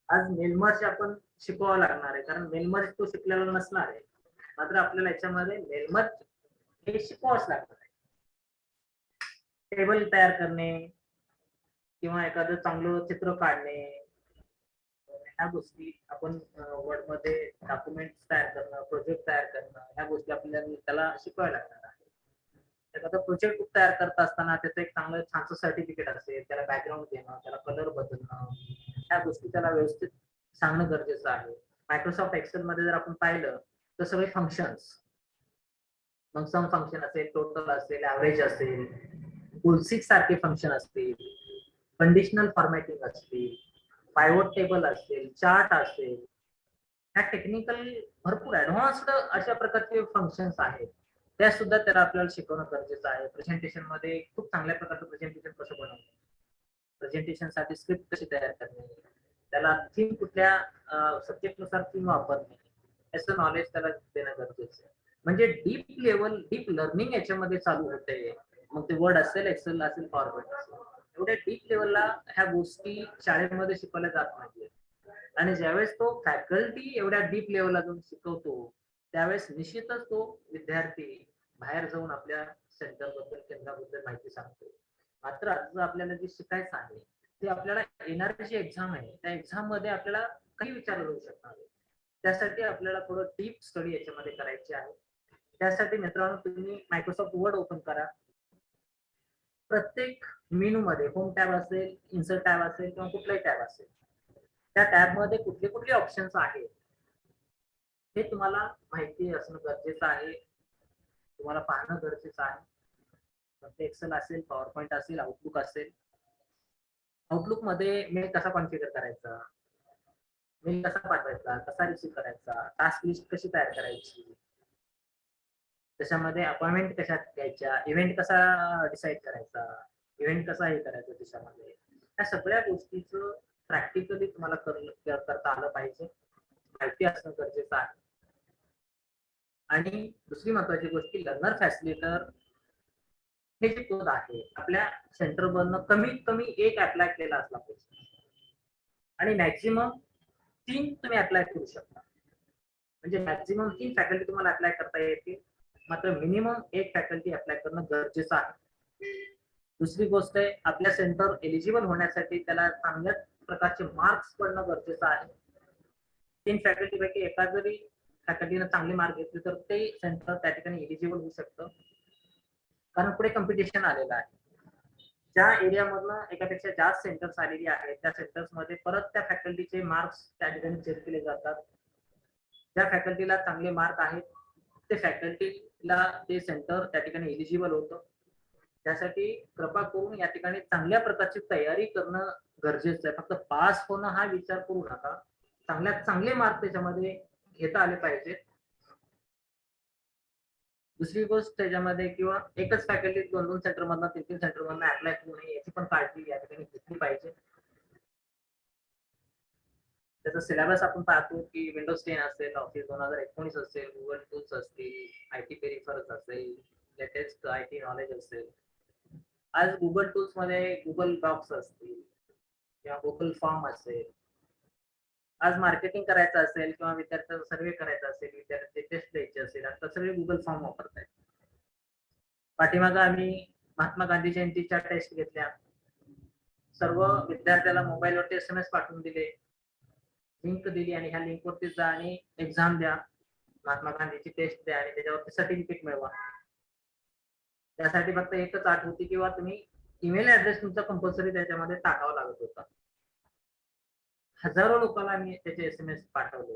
आज मेलमर्ज आपण शिकवावं लागणार आहे, कारण मेलमर्ज तो शिकलेला नसणार आहे, मात्र आपल्याला याच्यामध्ये मेलमर्ज हे शिकवावंच लागणार आहे. टेबल तयार करणे किंवा एखादं चांगलं चित्र काढणे, ह्या गोष्टी आपण वर्ड मध्ये डॉक्युमेंट तयार करणं, प्रोजेक्ट तयार करणं, ह्या गोष्टी आपल्याला त्याला शिकवायला लागणार आहे. एखादा प्रोजेक्ट बुक तयार करत असताना त्याचं एक चांगलं छानसं सर्टिफिकेट असेल, त्याला बॅकग्राऊंड देणं, त्याला कलर बदलणं, ह्या गोष्टी त्याला व्यवस्थित सांगणं गरजेचं आहे. मायक्रोसॉफ्ट एक्सेल मध्ये जर आपण पाहिलं तर सगळे फंक्शन्स, मग सम फंक्शन असेल, टोटल असेल, ऍव्हरेज असेल, बुलसिक सारखे फंक्शन असतील, कंडिशनल फॉर्मॅटिंग असतील, पायवोट टेबल असेल, चार्ट असेल, ह्या टेक्निकल भरपूर ऍडव्हान्स्ड अशा प्रकारचे फंक्शन्स आहेत, त्या सुद्धा त्याला आपल्याला शिकवणं गरजेचं आहे. प्रेझेंटेशन मध्ये खूप चांगल्या प्रकारचं प्रेझेंटेशन कसं बनवणं, प्रेझेंटेशन साठी स्क्रिप्ट कशी तयार करणे, त्याला थीम कुठल्या सब्जेक्ट नुसार थीम वापरणे, याचं नॉलेज त्याला देणं गरजेचं आहे. म्हणजे डीप लर्निंग याच्यामध्ये चालू होते. मग ते वर्ड असेल, एक्सेल असेल, पॉवर पॉइंट असेल, एवढ्या डीप लेवलला ह्या गोष्टी शाळेमध्ये शिकवल्या जात नाहीये. आणि ज्यावेळेस तो फॅकल्टी एवढ्या डीप लेवलला जाऊन शिकवतो, त्यावेळेस निश्चितच तो विद्यार्थी बाहेर जाऊन आपल्या सेंटर बद्दल, केंद्राबद्दल माहिती सांगतो. मात्र आज आपल्याला जे शिकायचं आहे ते आपल्याला येणारी जी एक्झाम आहे, त्या एक्झाम मध्ये आपल्याला काही विचारलं जाऊ शकणार आहे. त्यासाठी आपल्याला थोडं डीप स्टडी याच्यामध्ये करायची आहे. त्यासाठी मित्रांनो तुम्ही मायक्रोसॉफ्ट वर्ड ओपन करा. प्रत्येक मेनू मध्ये होम टॅब असेल, इन्सर्ट टॅब असेल किंवा कुठलाही टॅब असेल, त्या टॅब मध्ये कुठले कुठले ऑप्शन्स आहेत हे तुम्हाला माहिती असणं गरजेचं आहे, तुम्हाला पाहणं गरजेचं आहे. एक्सेल असेल, पॉवर पॉइंट असेल, आउटलुक असेल. आउटलुक मध्ये मेल कसा कॉन्फिगर करायचा, मेल कसा पाठवायचा, कसा रिसीव्ह करायचा, टास्क लिस्ट कशी तयार करायची, त्याच्यामध्ये अपॉइंटमेंट कशा घ्यायच्या, इव्हेंट कसा डिसाईड करायचा, इव्हेंट कसा हे करायचं त्याच्यामध्ये, या सगळ्या गोष्टीचं प्रॅक्टिकली तुम्हाला करता आलं पाहिजे, माहिती असणं गरजेचं आहे. आणि दुसरी महत्वाची गोष्ट, लर्नर फॅसिलिटर हे जे पद आहे आपल्या सेंटर मधनं कमीत कमी एक अप्लाय केला असला पाहिजे आणि मॅक्झिमम 3 तुम्ही अप्लाय करू शकता. म्हणजे मॅक्झिमम 3 फॅकल्टी तुम्हाला अप्लाय करता येतील, मात्र मिनिमम एक फॅकल्टी अप्लाय करणं गरजेचं आहे. दुसरी गोष्ट आहे, आपल्या सेंटर एलिजिबल होण्यासाठी त्याला चांगल्या प्रकारचे मार्क्स पडणं गरजेचं आहे. 3 फॅकल्टी पैकी एका जरी फॅकल्टीने चांगले मार्क घेतले तर ते सेंटर त्या ठिकाणी एलिजिबल होऊ शकतं, कारण पुढे कॉम्पिटिशन आलेलं आहे. ज्या एरियामधनं एकापेक्षा जास्त सेंटर्स आलेली आहेत त्या सेंटर्स मध्ये परत त्या फॅकल्टीचे मार्क्स त्या ठिकाणी चेक केले जातात. ज्या फॅकल्टीला चांगले मार्क आहेत ते फॅकल्टीला ते सेंटर त्या ठिकाणी एलिजिबल होतं. त्यासाठी कृपा करून या ठिकाणी चांगल्या प्रकारची तयारी करणं गरजेचं आहे. फक्त पास होणं हा विचार करू नका, चांगल्यात चांगले मार्क त्याच्यामध्ये घेता आले पाहिजेत. दुसरी गोष्ट त्याच्यामध्ये किंवा एकच फॅकल्टी 2-2 सेंटर मधनं 3-3 सेंटर मधनं अप्लाय करू नये याची पण काळजी या ठिकाणी घेतली पाहिजे. त्याचा सिलेबस आपण पाहतो की विंडोज 10 असेल, ऑफिस 2019 असेल, गुगल टूल्स असतील, आयटी पेरिफरल्स असेल, लेटेस्ट आयटी नॉलेज असेल. आज गुगल टूल्स मध्ये गुगल डॉक्स असतील किंवा गुगल फॉर्म असेल. आज मार्केटिंग करायचं असेल किंवा विद्यार्थ्यांचा सर्वे करायचा असेल, विद्यार्थ्यांचे टेस्ट द्यायचे असेल, आता सगळे गुगल फॉर्म वापरतायत. पाठीमागं आम्ही महात्मा गांधी जयंतीच्या टेस्ट घेतल्या. सर्व विद्यार्थ्याला मोबाईलवरती SMS पाठवून दिले, लिंक दिली आणि ह्या लिंकवरती जा आणि एक्झाम द्या, महात्मा गांधीची टेस्ट द्या आणि त्याच्यावरती सर्टिफिकेट मिळवा. त्यासाठी फक्त एकच अट होती किंवा तुम्ही ईमेल ऍड्रेस तुमचा कंपल्सरी त्याच्यामध्ये टाकावा लागत होता. हजारो लोकांना मी त्याचे SMS पाठवले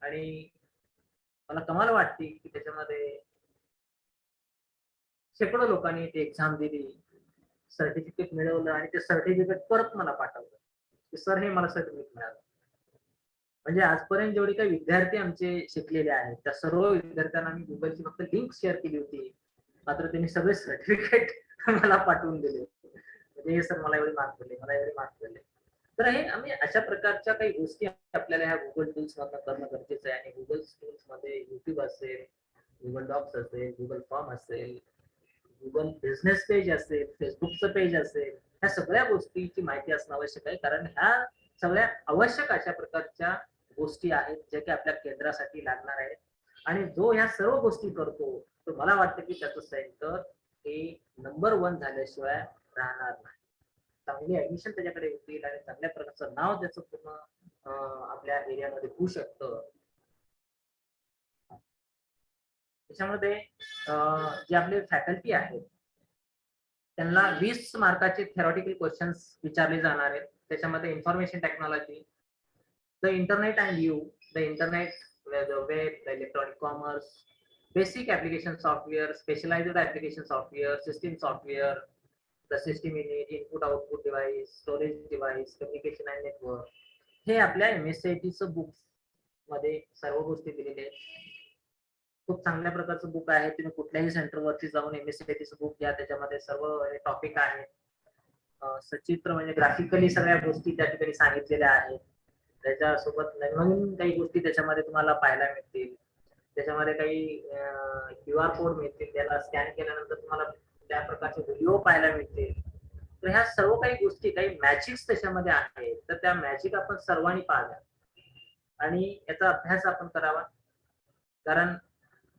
आणि मला कमाल वाटते की त्याच्यामध्ये शेकडो लोकांनी ती एक्झाम दिली, सर्टिफिकेट मिळवलं आणि ते सर्टिफिकेट परत मला पाठवलं की सर हे मला सर्टिफिकेट मिळालं. म्हणजे आजपर्यंत जेवढे काही विद्यार्थी आमचे शिकलेले आहेत त्या सर्व विद्यार्थ्यांना मी गुगलची फक्त लिंक शेअर केली होती, मात्र त्यांनी सगळे सर्टिफिकेट मला पाठवून दिले. म्हणजे हे सर मला एवढे मार्क दिले, मला एवढे मार्क दिले. तर हे आम्ही अशा प्रकारच्या काही गोष्टी आपल्याला ह्या गुगल टूल्स मधनं करणं गरजेचं आहे. आणि गुगल टूल्स मध्ये युट्यूब असेल, गुगल डॉक्स असेल, गुगल फॉर्म असेल, गुगल बिझनेस पेज असेल, फेसबुकचं पेज असेल, ह्या सगळ्या गोष्टीची माहिती असणं आवश्यक आहे. कारण ह्या सगळ्या आवश्यक अशा प्रकारच्या गोष्टी आहेत ज्या की आपल्या केंद्रासाठी लागणार आहेत. आणि जो ह्या सर्व गोष्टी करतो तो मला वाटतं की त्याचं सेंटर हे नंबर 1 झाल्याशिवाय राहणार नाही. चांगली ऍडमिशन त्याच्याकडे होतील आणि चांगल्या प्रकारचं नाव त्याचं पूर्ण आपल्या एरियामध्ये होऊ शकतं. त्याच्यामध्ये जे आपले फॅकल्टी आहेत त्यांना 20 मार्काचे थेरॉटिकल क्वेश्चन्स विचारले जाणार आहेत. त्याच्यामध्ये information technology, the internet and you, the internet, the web, the electronic commerce, basic application software, specialised application software, system software, the system unit, input output device, storage device, communication and network, हे आपल्या MSCITचं book मध्ये सर्व गोष्टी दिलेल्या आहेत. खूप चांगल्या प्रकारचं बुक आहे. तुम्ही कुठल्याही सेंटरवरती जाऊन MSCITचं बुक घ्या, त्याच्यामध्ये सर्व टॉपिक आहेत. सचित्र म्हणजे ग्राफिकली सगळ्या गोष्टी त्या ठिकाणी सांगितलेल्या आहेत. त्याच्यासोबत नवीन काही गोष्टी त्याच्यामध्ये तुम्हाला पाहायला मिळतील. त्याच्यामध्ये काही QR कोड मिळतील, त्याला स्कॅन केल्यानंतर तुम्हाला त्या प्रकारचे व्हिडिओ पाहायला मिळतील. तर ह्या सर्व काही गोष्टी, काही मॅजिक्स त्याच्यामध्ये आहेत. तर त्या मॅजिक आपण सर्वांनी पाहाव्या आणि याचा अभ्यास आपण करावा. कारण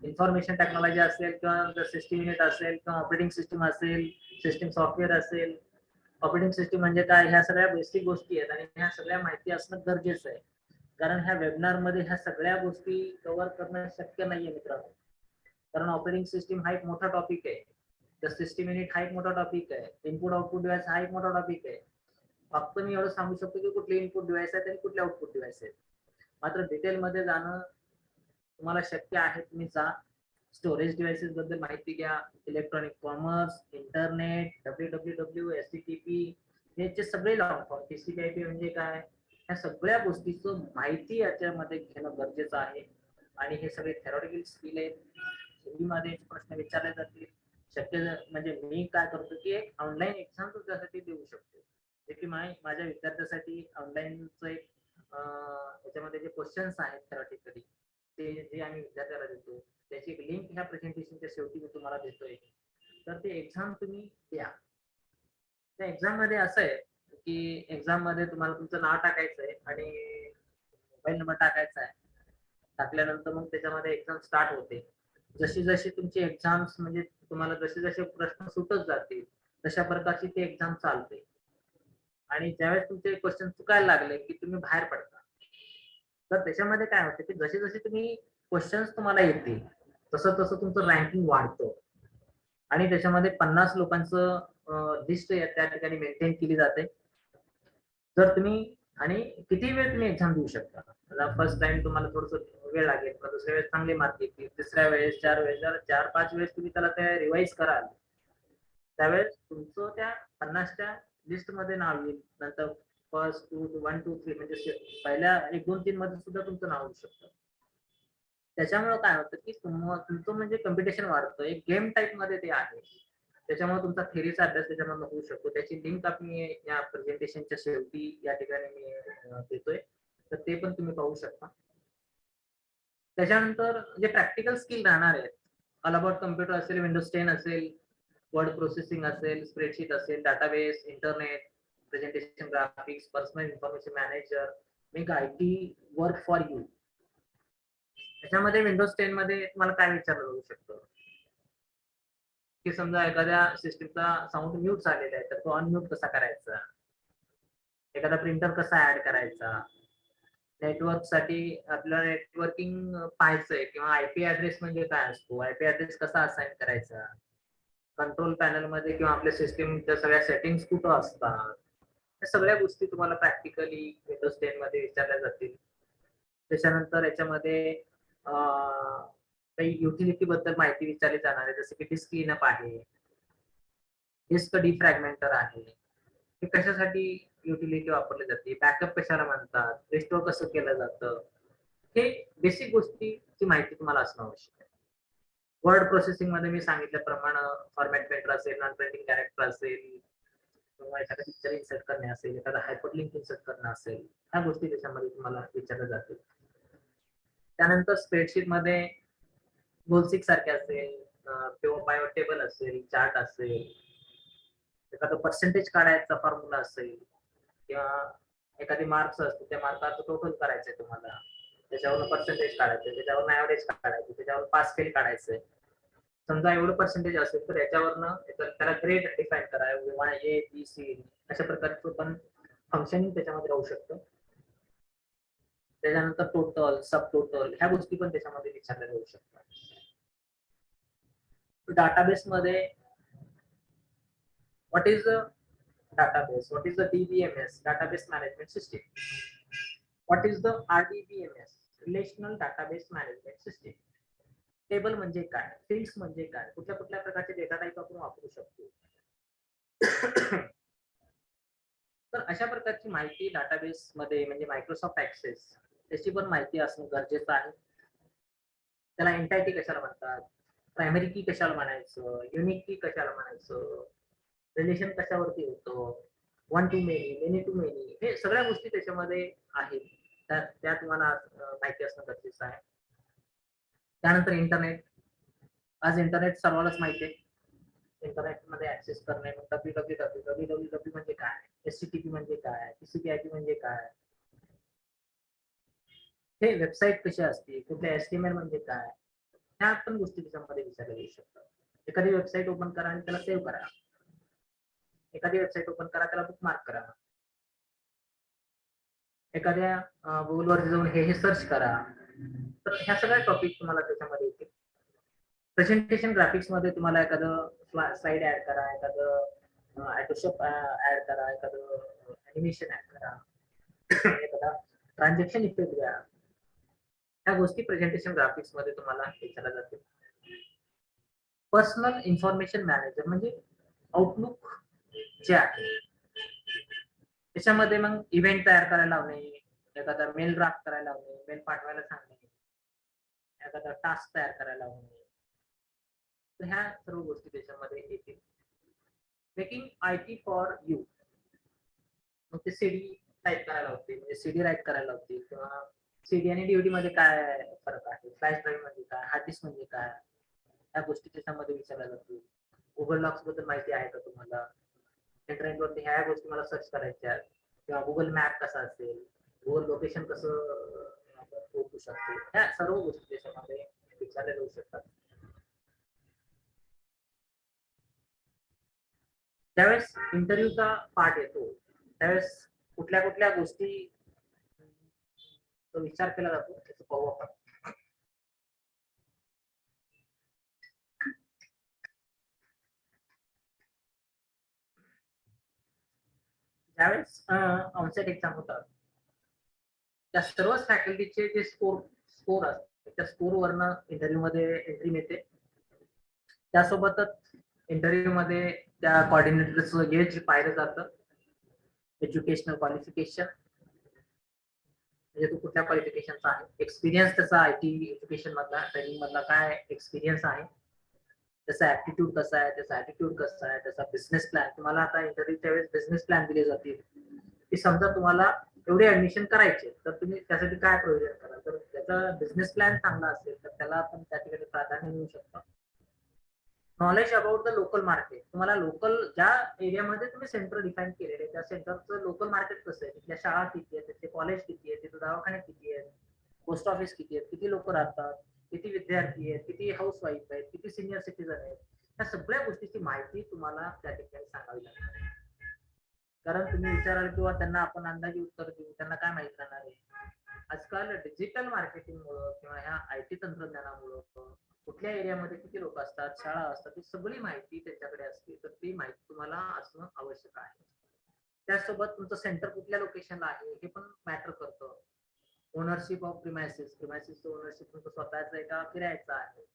इन्फॉर्मेशन टेक्नॉलॉजी असेल किंवा सिस्टीम युनिट असेल किंवा ऑपरेटिंग सिस्टीम असेल, सिस्टीम सॉफ्टवेअर असेल, ऑपरेटिंग सिस्टीम म्हणजे काय, ह्या सगळ्या बेसिक गोष्टी आहेत आणि ह्या सगळ्या माहिती असणं गरजेचं आहे. कारण ह्या वेबिनार मध्ये ह्या सगळ्या गोष्टी कव्हर करणं शक्य नाहीये मित्रांनो. कारण ऑपरेटिंग सिस्टीम हा एक मोठा टॉपिक आहे, तर सिस्टीम युनिट हा एक मोठा टॉपिक आहे, इनपुट आउटपुट डिव्हाइस हा एक मोठा टॉपिक आहे. फक्त मी एवढं सांगू शकतो की कुठले इनपुट डिव्हाइस आहेत आणि कुठले आउटपुट डिव्हाइस आहेत. मात्र डिटेल मध्ये जाणं तुम्हाला शक्य आहे. तुम्ही जा, स्टोरेज डिव्हाइसेस बद्दल माहिती घ्या, electronic commerce, internet, www, HTTP, याचे सगळे लॉंग फॉर्म, TCP/IP म्हणजे काय, ह्या सगळ्या गोष्टीचं माहिती याच्यामध्ये घेणं गरजेचं आहे. आणि हे सगळे थेरॉटिकल स्किल आहेत. हिंदीमध्ये प्रश्न विचारले जातील. शक्य म्हणजे मी काय करतो की एक ऑनलाईन एक्झाम त्यासाठी देऊ शकतो, जे की माझ्या विद्यार्थ्यासाठी ऑनलाईनचं एक त्याच्यामध्ये जे क्वेश्चन्स आहेत थेरॉटिकली ते जे आम्ही विद्यार्थ्याला देतो त्याची एक लिंक ह्या प्रेझेंटेशनच्या शेवटी मी तुम्हाला देतोय. तर ते एक्झाम तुम्ही द्या. त्या एक्झाम मध्ये असं आहे की एक्झाम मध्ये तुम्हाला तुमचं नाव टाकायचं आहे आणि मोबाईल नंबर टाकायचा आहे. टाकल्यानंतर मग त्याच्यामध्ये एक्झाम स्टार्ट होते. जशी जशी तुमची एक्झाम्स म्हणजे तुम्हाला जसे जसे प्रश्न सुटत जातील तशा प्रकारची ती एक्झाम चालते. आणि ज्यावेळेस तुमचे क्वेश्चन चुकायला लागले की तुम्ही बाहेर पडता. तर त्याच्यामध्ये काय होतं की जसे जसे तुम्ही क्वेश्चन्स तुम्हाला येतील तसं तसं तुमचं रँकिंग वाढतं. आणि त्याच्यामध्ये 50 लोकांचं लिस्ट त्या ठिकाणी मेंटेन केली जाते. जर तुम्ही आणि किती वेळ तुम्ही एक्झाम देऊ शकता. फर्स्ट टाइम तुम्हाला थोडस वेळ लागेल, पण दुसऱ्या वेळेस चांगले मार्क येतील, तिसऱ्या वेळेस 4 वेळेस, 4-5 वेळेस तुम्ही त्याला त्या रिवाइज कराल त्यावेळेस तुमचं त्या 50च्या लिस्ट मध्ये नाव येईल. नंतर फर्स्ट 2 1 2 3 म्हणजे पहिल्या 1 2 3 मध्ये सुद्धा तुमचं नाव येऊ शकतं. त्याच्यामुळे काय होतं की तुमचं म्हणजे कॉम्पिटिशन वाढतं. एक गेम टाईप मध्ये ते आहे. त्याच्यामुळे तुमचा थेरीचा अभ्यास त्याच्यामधून होऊ शकतो. त्याची लिंक मी या प्रेझेंटेशनच्या शेवटी या ठिकाणी मी देतोय, तर ते पण तुम्ही पाहू शकता. त्याच्यानंतर जे प्रॅक्टिकल स्किल राहणार आहेत, ऑल अबाउट कम्प्युटर असेल, विंडोज 10 असेल, वर्ड प्रोसेसिंग असेल, स्प्रेडशीट असेल, database, internet, presentation graphics, personal information manager, make IT work for you. त्याच्यामध्ये विंडोज 10 मध्ये तुम्हाला काय विचारलं जाऊ शकतं की समजा एखाद्या सिस्टीमचा साऊंड म्यूट झालेला आहे, तर तो अनम्यूट कसा करायचा, एखादा प्रिंटर कसा ऍड करायचा, नेटवर्क साठी आपल्याला नेटवर्किंग पाहायचंय किंवा आयपी ऍड्रेस म्हणजे काय असतो, आयपी ऍड्रेस कसा असाइन करायचा, कंट्रोल पॅनल मध्ये किंवा आपल्या सिस्टीमच्या सगळ्या सेटिंग्स कुठं असतात, या सगळ्या गोष्टी तुम्हाला प्रॅक्टिकली विंडोज 10 मध्ये विचारल्या जातील. त्याच्यानंतर याच्यामध्ये काही युटिलिटी बद्दल माहिती विचारली जाणार आहे, जसं की डिस्क क्लीनअप आहे, डिस्क डिफ्रॅगमेंटर आहे, हे कशासाठी युटिलिटी वापरली जाते, बॅकअप कशाला म्हणतात, रिस्टोर कसं केलं जातं, हे बेसिक गोष्टीची माहिती तुम्हाला असणं आवश्यक आहे. वर्ड प्रोसेसिंग मध्ये मी सांगितल्याप्रमाणे फॉर्मॅट मेटर असेल, नॉन प्रिंटिंग कॅरेक्टर असेल, किंवा एखादा पिक्चर इन्सर्ट करणे असेल, एखादा हायपरलिंक इन्सर्ट करणं असेल, ह्या गोष्टी त्याच्यामध्ये तुम्हाला विचारल्या जातील. त्यानंतर स्प्रेडशीट मध्ये गोलसिक सारखे असेल किंवा पायवट टेबल असेल, चार्ट असेल, एखादं पर्सेंटेज काढायचा फॉर्म्युला असेल किंवा एखादी मार्क्स असते, त्या मार्काचं टोटल करायचंय तुम्हाला, त्याच्यावर पर्सेंटेज काढायचं, त्याच्यावर ऍव्हरेज काढायचं, त्याच्यावर पास फेल काढायचंय. समजा एवढं पर्सेंटेज असेल तर याच्यावरनं त्याला ग्रेड डिफाईन करा, A B C अशा प्रकारचं पण फंक्शनिंग त्याच्यामध्ये राहू शकतं. त्याच्यानंतर टोटल, सब टोटल ह्या गोष्टी पण त्याच्यामध्ये विचारल्या जाऊ शकतात. डाटाबेस मध्ये what is the database, what is the DBMS, database management system, what is the RDBMS, relational database management system, table म्हणजे काय, फील्ड्स म्हणजे काय, कुठल्या कुठल्या प्रकारचे डेटा टाईप आपण वापरू शकतो. तर अशा प्रकारची माहिती डाटाबेस मध्ये म्हणजे मायक्रोसॉफ्ट ऍक्सेस त्याची पण माहिती असणं गरजेचं आहे. त्याला एंटायटी कशाला म्हणतात, प्रायमरी की कशाला म्हणायचं, युनिक की कशाला म्हणायचं, रिलेशन कशावरती होतं, one to many, many to many, हे सगळ्या गोष्टी त्याच्यामध्ये आहेत. त्या तुम्हाला माहिती असणं गरजेचं आहे. त्यानंतर इंटरनेट, आज इंटरनेट सर्वांनाच माहिती आहे. इंटरनेट मध्ये ऍक्सेस करणे, www म्हणजे काय, HTTP म्हणजे काय, TCP/IP म्हणजे काय, हे वेबसाईट कशी असते, कुठल्या HTML म्हणजे काय, ह्या पण गोष्टी त्याच्यामध्ये विचारल्या जाऊ शकतात. एखादी वेबसाईट ओपन करा आणि त्याला सेव्ह करा, एखादी वेबसाईट ओपन करा त्याला बुकमार्क करा, एखाद्या गुगलवर जाऊन हे सर्च करा. तर ह्या सगळ्या टॉपिक तुम्हाला त्याच्यामध्ये येतील. प्रेझेंटेशन ग्राफिक्स मध्ये तुम्हाला एखादं स्लाइड ऍड करा, एखादं ऍटोशॉप ऍड करा, एखादं अॅनिमेशन ऍड करा, एखादा ट्रान्झॅक्शन इफेक्ट द्या, ह्या गोष्टी प्रेझेंटेशन ग्राफिक्स मध्ये तुम्हाला विचारल्या जातील. पर्सनल इन्फॉर्मेशन मॅनेजर म्हणजे आउटलुक जे आहे त्याच्यामध्ये मग इव्हेंट तयार करायला लावणे, एखादा मेल ड्राफ्ट करायला लावणे, मेल पाठवायला सांगणे, एखादा टास्क तयार करायला लावणे, तर ह्या सर्व गोष्टी त्याच्यामध्ये येतील. मेकिंग IT फॉर यू, मग ते CD टाईप करायला होते, म्हणजे CD राईट करायला होते, किंवा CD आणि DVD मध्ये काय फरक आहे, फ्लॅश ड्राईव्ह म्हणजे काय, हार्ड डिस्क म्हणजे काय, ह्या गोष्टी त्याच्यामध्ये विचारल्या जातील. गुगल डॉक्स बद्दल माहिती आहे का तुम्हाला, इंटरनेटवरती ह्या गोष्टी मला सर्च करायच्या, किंवा गुगल मॅप कसा असेल, गुगल लोकेशन कसं ओळखू शकतो, ह्या सर्व गोष्टी त्याच्यामध्ये विचारल्या जाऊ शकतात. त्यावेळेस इंटरव्ह्यूचा पार्ट येतो, त्यावेळेस कुठल्या कुठल्या गोष्टी विचार केला जातो त्याचं पाहू आपण. ज्यावेळेस ऑनसाइट एक्झाम होतात, त्या सर्वच फॅकल्टीचे जे स्कोर असतात त्या स्कोर वरनं इंटरव्ह्यू मध्ये एंट्री मिळते. त्यासोबतच इंटरव्ह्यू मध्ये त्या कॉर्डिनेटरचं गेज पाहिलं जातं, एज्युकेशनल क्वालिफिकेशन म्हणजे तो कुठल्या क्वालिफिकेशनचा आहे, एक्सपिरियन्स त्याचा आयटी एज्युकेशन मधला ट्रेनिंग मधला काय एक्सपिरियन्स आहे, त्याचा ऍप्टिट्यूड कसा आहे, त्याचा ऍटिट्यूड कसा आहे, त्याचा बिझनेस प्लॅन. तुम्हाला आता इंटरव्ह्यूच्या वेळेस बिझनेस प्लॅन दिले जातील की समजा तुम्हाला एवढे ऍडमिशन करायचे तर तुम्ही त्यासाठी काय प्रोव्हिजन करा, तर त्याचा बिझनेस प्लॅन चांगला असेल तर त्याला आपण त्या ठिकाणी प्राधान्य देऊ शकतो. Knowledge about the local market, तुम्हाला लोकल ज्या एरियामध्ये तुम्ही सेंटर डिफाईन केलेले त्या सेंटरचं लोकल मार्केट कसं आहे, तिथल्या शाळा किती आहेत, तिथे कॉलेज किती आहे, तिथे दवाखाने किती आहेत, पोस्ट ऑफिस किती आहेत, किती लोक राहतात, किती विद्यार्थी आहेत, किती हाऊस वाईफ आहेत, किती सिनियर सिटीजन आहेत, या सगळ्या गोष्टीची माहिती तुम्हाला त्या ठिकाणी सांगावी लागणार. कारण तुम्ही विचाराल किंवा त्यांना आपण अंदाजे उत्तर देऊ, त्यांना काय माहित राहणार आहे. आजकाल डिजिटल मार्केटिंगमुळं किंवा ह्या आयटी तंत्रज्ञानामुळं कुठल्या एरियामध्ये किती लोक असतात, शाळा असतात, ही सगळी माहिती त्यांच्याकडे असते. तर ती माहिती तुम्हाला असणं आवश्यक आहे. त्यासोबत तुमचं सेंटर कुठल्या लोकेशनला आहे हे पण मॅटर करतं. ओनरशिप ऑफ प्रिमायसिस, प्रिमायसिसचं ओनरशिप तुमचं स्वतःचं आहे का किरायाचं आहे,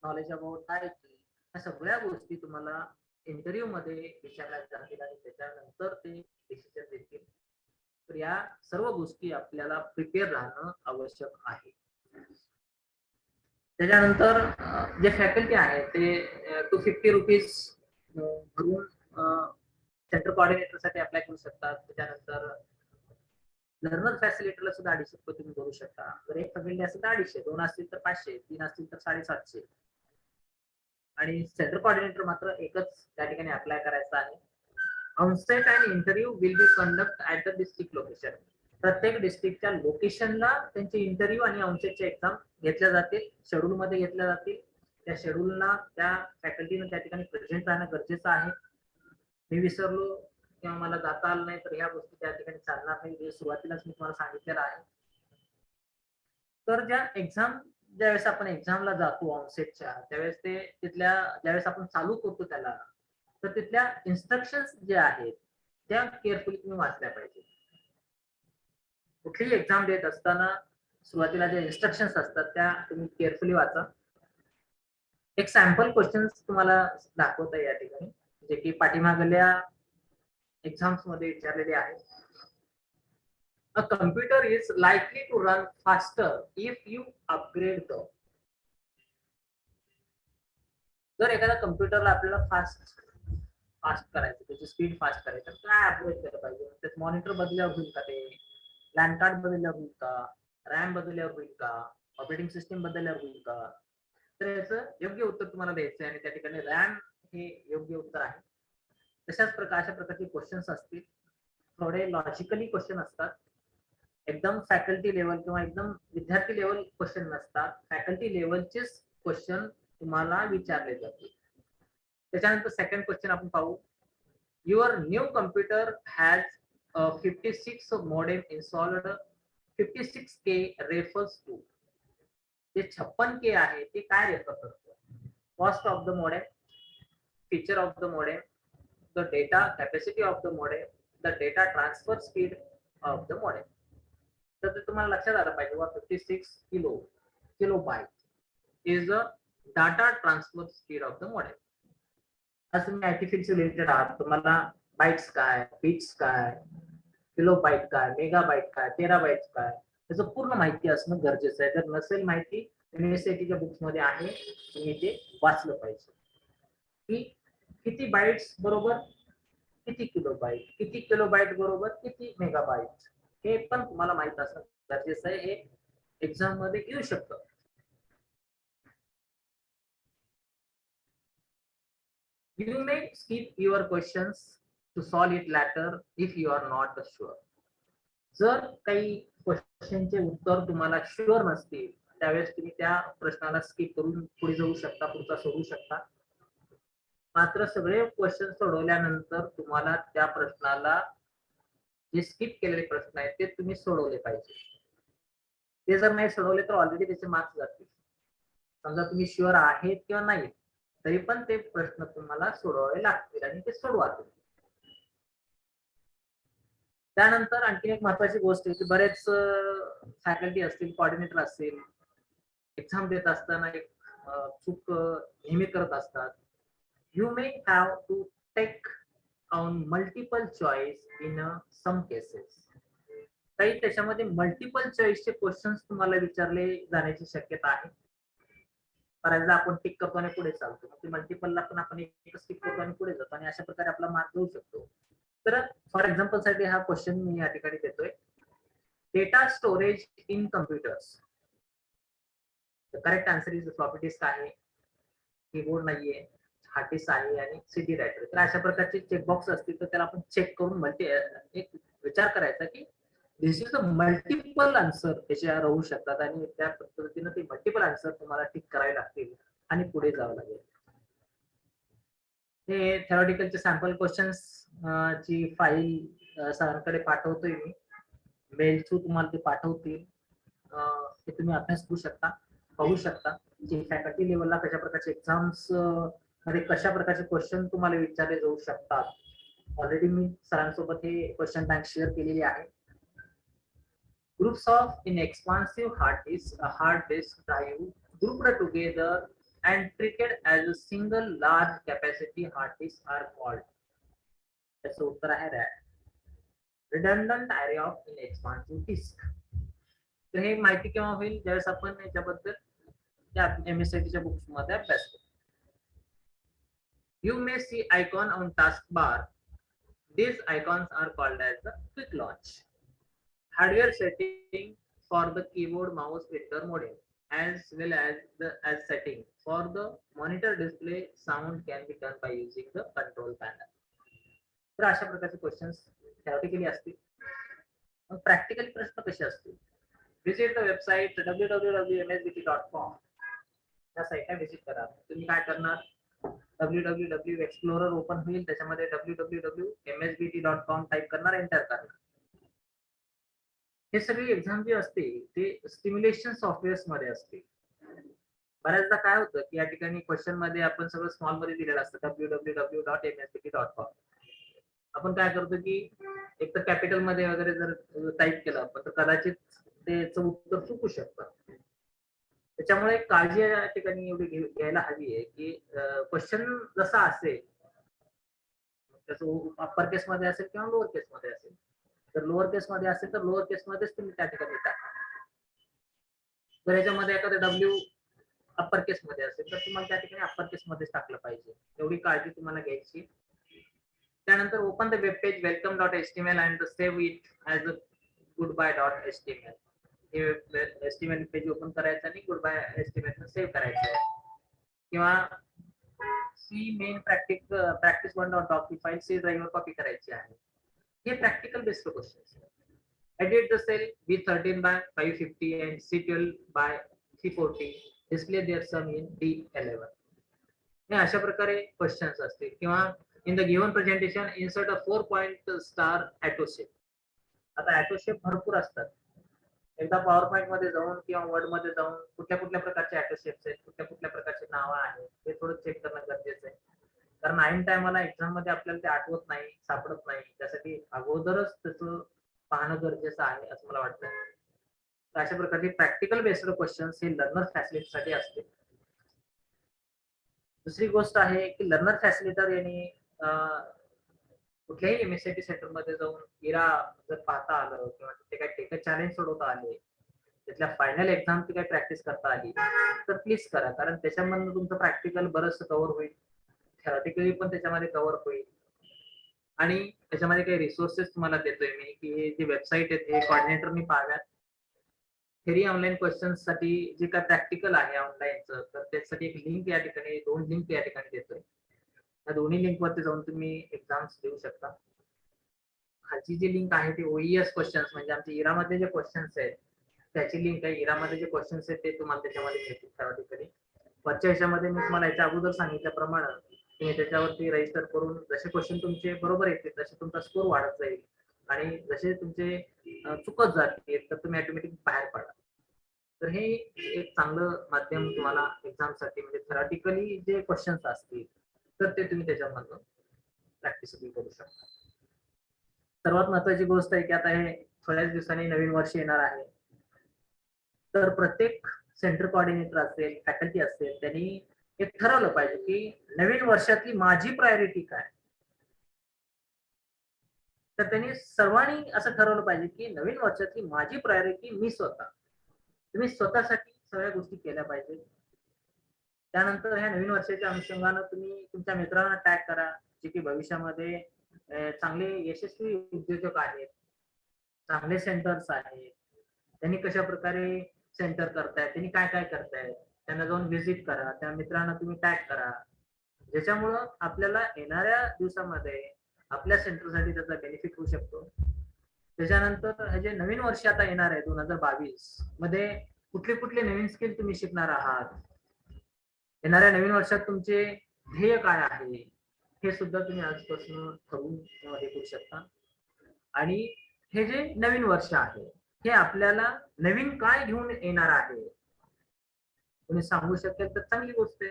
नॉलेज अबाउट आयटी, ह्या सगळ्या गोष्टी तुम्हाला इंटरव्ह्यू मध्ये विचारल्या जातील आणि त्याच्यानंतर ते डिसिजन देतील. तर या सर्व गोष्टी आपल्याला प्रिपेअर राहणं आवश्यक आहे. त्याच्यानंतर जे फॅकल्टी आहे ते ₹250 भरून सेंटर कोऑर्डिनेटर साठी अप्लाय करू शकतात. त्याच्यानंतर लर्नर फॅसिलिटीला सुद्धा 250 रुपये तुम्ही करू शकता. जर एक फॅकल्टी असेल तर 250, 2 असतील तर 500, 3 असतील तर 750. आणि सेंटर कोऑर्डिनेटर मात्र एकच त्या ठिकाणी अप्लाय करायचा आहे. Onsite and interview will be conduct at the district location. प्रत्येक डिस्ट्रिक्टच्या लोकेशनला त्यांचे इंटरव्ह्यू आणि ऑनसाइटचे एक्झाम घेतल्या जातील, शेड्यूल मध्ये घेतल्या जातील. त्या शेड्यूलला त्या फॅकल्टीने त्या ठिकाणी प्रेझेंट राहणं गरजेचं आहे. मी विसरलो किंवा मला जाता आलं नाही तर ह्या गोष्टी त्या ठिकाणी चालणार नाही, हे सुरुवातीलाच मी तुम्हाला सांगितलेलं आहे. तर ज्या एक्झाम ज्यावेळेस आपण एक्झामला जातो ऑनसेटच्या त्यावेळेस ते तिथल्या ज्यावेळेस आपण चालू करतो त्याला, तर तिथल्या इन्स्ट्रक्शन्स ज्या आहेत त्या केअरफुली तुम्ही वाचल्या पाहिजे. कुठलीही एक्झाम देत असताना सुरुवातीला ज्या इन्स्ट्रक्शन्स असतात त्या तुम्ही केअरफुली वाचा. एक सॅम्पल क्वेश्चन्स तुम्हाला दाखवता या ठिकाणी जे की पाठीमागल्या एक्झाम्स मध्ये विचारलेले आहेत. A computer is likely to run faster if you upgrade the. जर एखाद्या कम्प्युटरला आपल्याला फास्ट करायचं, त्याची स्पीड फास्ट करायचं तर काय अपग्रेड केलं पाहिजे. त्याचं मॉनिटर बदलल्यावर होईल का, ते लॅन कार्ड बदलल्यावर होईल का, रॅम बदलल्यावर होईल का, ऑपरेटिंग सिस्टीम बदलल्यावर होईल का. तर याचं योग्य उत्तर तुम्हाला द्यायचं आहे आणि त्या ठिकाणी रॅम हे योग्य उत्तर आहे. तशाच अशा प्रकारचे क्वेश्चन्स असतील. थोडे लॉजिकली क्वेश्चन असतात, एकदम फॅकल्टी लेवल किंवा एकदम विद्यार्थी लेवल क्वेश्चन नसतात, फॅकल्टी लेवलचेच क्वेश्चन तुम्हाला विचारले जातील. त्याच्यानंतर सेकंड क्वेश्चन आपण पाहू. Your new computer has 56 modem installed. 56K refers to. जे 56K आहे ते काय रेफर करतो. Cost of the modem, feature of the modem, the data capacity of the modem, the data transfer speed of the modem. तर ते तुम्हाला लक्षात आलं पाहिजे. 56 kilobyte is the data transfer speed of the modem. आज तुम्ही IT field related आहात, तुम्हाला बाईट्स काय, बिट्स काय, किलोबाईट काय, मेगाबाईट काय, टेराबाईट काय, त्याचं पूर्ण माहिती असणं गरजेचं आहे. जर नसेल माहिती एमएसआयटीच्या बुक्स मध्ये आहे, तुम्ही ते वाचलं पाहिजे. की किती बाईट्स बरोबर किती किलोबाईट, किती किलोबाईट बरोबर किती मेगाबाईट, हे पण तुम्हाला माहित असणं गरजेचं आहे. हे एक्झाम मध्ये येऊ शकतं. You may skip your questions to solve it later if you are not sure. जर काही क्वेश्चनचे उत्तर तुम्हाला शुअर नसतील त्यावेळेस तुम्ही त्या प्रश्नाला स्किप करून पुढे जाऊ शकता, पुढचा सोडू शकता. मात्र सगळे क्वेश्चन सोडवल्यानंतर तुम्हाला त्या प्रश्नाला जे स्किप केलेले प्रश्न आहेत ते तुम्ही सोडवले पाहिजे. ते जर नाही सोडवले तर ऑलरेडी त्याचे मार्क्स जातील. समजा तुम्ही शुअर आहेत किंवा नाही तरी पण ते प्रश्न तुम्हाला सोडवावे लागतील आणि ते सोडवा तुम्ही. त्यानंतर आणखी एक महत्वाची गोष्ट आहे की बरेच फॅकल्टी असतील, कोऑर्डिनेटर असतील, एक्झाम देत असताना एक चूक नेहमी करत असतात. You may have to take on multiple choice in some cases. काही त्याच्यामध्ये मल्टिपल चॉईसचे क्वेश्चन्स तुम्हाला विचारले जाण्याची शक्यता आहे. बऱ्याचदा आपण टिक करतो आणि पुढे चालतो, मग मल्टिपलला पण आपण एकच टिक करतो आणि पुढे जातो आणि अशा प्रकारे आपला मार्क जाऊ शकतो. तर फॉर एक्झाम्पल साठी हा क्वेश्चन मी या ठिकाणी देतोय. Data storage in computers. Correct answer is floppy disk आहे, कीबोर्ड नाहीये, हार्ड डिस्क आहे आणि सीडी रायटर. तर अशा प्रकारचे चेकबॉक्स असतील तर त्याला आपण चेक करून एक विचार करायचा की दिस इज अ मल्टिपल आन्सर त्याच्या राहू शकतात आणि त्या पद्धतीने ते मल्टिपल आन्सर तुम्हाला टिक करावे लागतील आणि पुढे जावं लागेल. हे थेरॉटिकलचे सॅम्पल क्वेश्चन्स ची फाईल सरांकडे पाठवतोय मी, मेल थ्रू तुम्हाला ते पाठवतील. ते तुम्ही अभ्यास करू शकता, पाहू शकता की फॅकल्टी लेवलला कशा प्रकारचे एक्झाम्स मध्ये कशा प्रकारचे क्वेश्चन तुम्हाला विचारले जाऊ शकतात. ऑलरेडी मी सरांसोबत हे क्वेश्चन बँक शेअर केलेली आहे. Groups of inexpansive hard disk drive grouped together and treated as a single large capacity hard disk are called. त्याचं उत्तर आहे redundant array of inexpansive disk. तर हे माहिती केव्हा होईल, ज्यावेळेस आपण याच्याबद्दल त्या MSIT च्या बुक्स मध्ये अभ्यास करू. You may see icon on taskbar. These icons are called as the quick launch. Hardware setting for the keyboard, mouse, printer modem, as well as setting for the monitor display sound can be done by using the control panel. तर अशा प्रकारचे questions theoretically असतील. मग practically प्रश्न कसे असतील? Visit the website www.msbt.com. त्या साईटला विजिट करा. तुम्ही काय करणार, www एक्सप्लोरर ओपन होईल, त्याच्यामध्ये www.msbt.com टाईप करणार, एंटर करणार. हे सगळी एक्झाम जी असते ते स्टिम्युलेशन सॉफ्टवेअर्स मध्ये असते. बऱ्याचदा काय होतं की या ठिकाणी क्वेश्चन मध्ये आपण सगळं स्मॉल मध्ये दिलेलं असतं www.msbt.com. आपण काय करतो की एक तर कॅपिटल मध्ये वगैरे जर टाईप केलं आपण तर कदाचित त्याचं उत्तर चुकू शकतं. त्याच्यामुळे काळजी या ठिकाणी एवढी घ्यायला हवी आहे की क्वेश्चन जसा असेल त्याचं अप्पर केस मध्ये असेल किंवा लोअर केस मध्ये असेल, तर लोअर केस मध्ये असेल तर लोअर केस मध्येच तुम्ही त्या ठिकाणी टाका. जर याच्यामध्ये एखादा डब्ल्यू अप्पर केस मध्ये असेल तर तुम्हाला त्या ठिकाणी अप्पर केस मध्येच टाकलं पाहिजे, एवढी काळजी तुम्हाला घ्यायची. त्यानंतर open the web page welcome.html and save it as a goodbye.html. हे HTML पेज ओपन करायचं आणि goodbye.html सेव्ह करायचं. किंवा C main practice 1.doc file C ड्राईव्हवर कॉपी करायची आहे. हे practical based questions. Edit the cell B13 by 550 and C12 by 340. Display their sum in D11. हे अशा प्रकारे क्वेश्चन्स असतील. किंवा in the given presentation insert a 4-point star auto shape. आता ऑटो शेप भरपूर असतात. एकदा पॉवर पॉइंट मध्ये जाऊन किंवा वर्ड मध्ये जाऊन कुठल्या प्रकारचे ऑटो शेप्स आहेत, कुठल्या प्रकारचे नावं आहेत हे थोडं चेक करणं गरजेचं आहे. कारण ऐन टायमाला एक्झाम मध्ये आपल्याला ते आठवत नाही, सापडत नाही. त्यासाठी अगोदरच त्याचं पाहणं गरजेचं आहे असं मला वाटतं. तर अशा प्रकारचे प्रॅक्टिकल बेस्ड क्वेश्चन्स हे लर्नर फॅसिलिटीसाठी असते. दुसरी गोष्ट आहे की लर्नर फॅसिलिटर यांनी कुठल्याही MSIT सेंटर मध्ये जाऊन इरा जर पाहता आलं किंवा तिथे काही टेक चॅलेंज सोडवता आले, त्यातल्या फायनल एक्झामची काही प्रॅक्टिस करता आली तर प्लीज करा. कारण त्याच्यामधून तुमचं प्रॅक्टिकल बरंच कव्हर होईल, थेरॉटिकली पण त्याच्यामध्ये कव्हर होईल. आणि त्याच्यामध्ये काही रिसोर्सेस तुम्हाला देतोय मी की हे जे वेबसाईट आहे ते कॉर्डिनेटरनी पाहाव्यात. थेरी ऑनलाईन क्वेश्चन्स साठी जे काय प्रॅक्टिकल आहे ऑनलाईनचं, तर त्यासाठी एक लिंक या ठिकाणी, 2 लिंक या ठिकाणी देतोय. त्या दोन्ही लिंक वरती जाऊन तुम्ही एक्झाम्स देऊ शकता. खालची जी लिंक आहे ती OES क्वेश्चन्स म्हणजे आमच्या इरामध्ये जे क्वेश्चन्स आहेत त्याची लिंक आहे. इरामध्ये जे क्वेश्चन्स आहेत ते तुम्हाला त्याच्यामध्ये मिळतील थेरॉटिकली. वरच्या ह्याच्यामध्ये मी तुम्हाला याच्या अगोदर सांगितल्याप्रमाणे तुम्ही त्याच्यावरती रजिस्टर करून जसे क्वेश्चन तुमचे बरोबर येतील तसे तुमचा स्कोर वाढत जाईल आणि जसे तुमचे चुकत जातील तर तुम्ही ऑटोमॅटिक बाहेर पडा. तर हे एक चांगलं माध्यम तुम्हाला एक्झामसाठी म्हणजे थेरॉटिकली जे क्वेश्चन्स असतील तर ते तुम्ही त्याच्यामधून प्रॅक्टिस करू शकता. सर्वात महत्वाची गोष्ट आहे की आता हे थोड्याच दिवसांनी नवीन वर्ष येणार आहे, तर प्रत्येक सेंटर कोऑर्डिनेटर असेल, फॅकल्टी असेल, त्यांनी हे ठरवलं पाहिजे की नवीन वर्षातली माझी प्रायोरिटी काय. तर त्यांनी सर्वांनी असं ठरवलं पाहिजे की नवीन वर्षातली माझी प्रायोरिटी मी स्वतः. तुम्ही स्वतःसाठी सगळ्या गोष्टी केल्या पाहिजेत. त्यानंतर ह्या नवीन वर्षाच्या अनुषंगानं तुम्ही तुमच्या मित्रांना टॅग करा, जे की भविष्यामध्ये चांगले यशस्वी उद्योजक आहेत, चांगले सेंटर्स आहेत. त्यांनी कशा प्रकारे सेंटर करतायत, त्यांनी काय काय करतायत, त्यांना जाऊन व्हिजिट करा, त्या मित्रांना तुम्ही टॅग करा, ज्याच्यामुळं आपल्याला येणाऱ्या दिवसामध्ये आपल्या सेंटरसाठी त्याचा बेनिफिट होऊ शकतो. त्याच्यानंतर हे जे नवीन वर्ष आता येणार आहे 2022 मध्ये कुठले कुठले नवीन स्किल तुम्ही शिकणार आहात, येणाऱ्या नवीन वर्षात तुमचे ध्येय काय आहे, हे सुद्धा तुम्ही आजपासून ठरवून हे करू शकता. आणि हे जे नवीन वर्ष आहे हे आपल्याला नवीन काय घेऊन येणार आहे तुम्ही सांगू शकेल तर चांगली गोष्ट आहे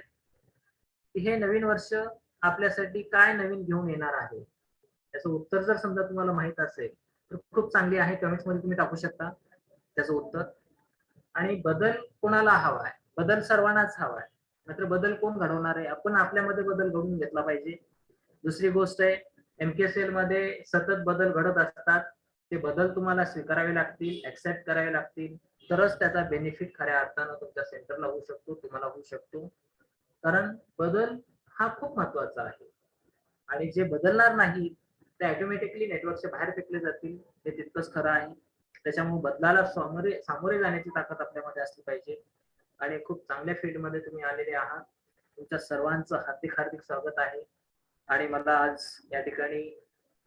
की हे नवीन वर्ष आपल्यासाठी काय नवीन घेऊन येणार आहे. त्याचं उत्तर जर समजा तुम्हाला माहित असेल तर खूप चांगली आहे, कमेंट्स मध्ये तुम्ही टाकू शकता त्याचं उत्तर. आणि बदल कोणाला हवा आहे, बदल सर्वांनाच हवा आहे, मात्र बदल कोण घडवणार आहे, आपण आपल्यामध्ये बदल घडवून घेतला पाहिजे. दुसरी गोष्ट आहे, एमकेएसएल मध्ये सतत बदल घडत असतात, ते बदल तुम्हाला स्वीकारावे लागतील, ऍक्सेप्ट करावे लागतील, तरच त्याचा बेनिफिट खऱ्या अर्थानं तुमच्या सेंटरला होऊ शकतो, तुम्हाला होऊ शकतो. कारण बदल हा खूप महत्वाचा आहे आणि जे बदलणार नाही ते ऑटोमॅटिकली नेटवर्कच्या बाहेर फेकले जातील, हे तितकंच खरं आहे. त्याच्यामुळे बदलाला सामोरे जाण्याची ताकद आपल्यामध्ये असली पाहिजे. आणि खूप चांगल्या फील्डमध्ये तुम्ही आलेले आहात. तुमच्या सर्वांचं हार्दिक हार्दिक स्वागत आहे. आणि मला आज या ठिकाणी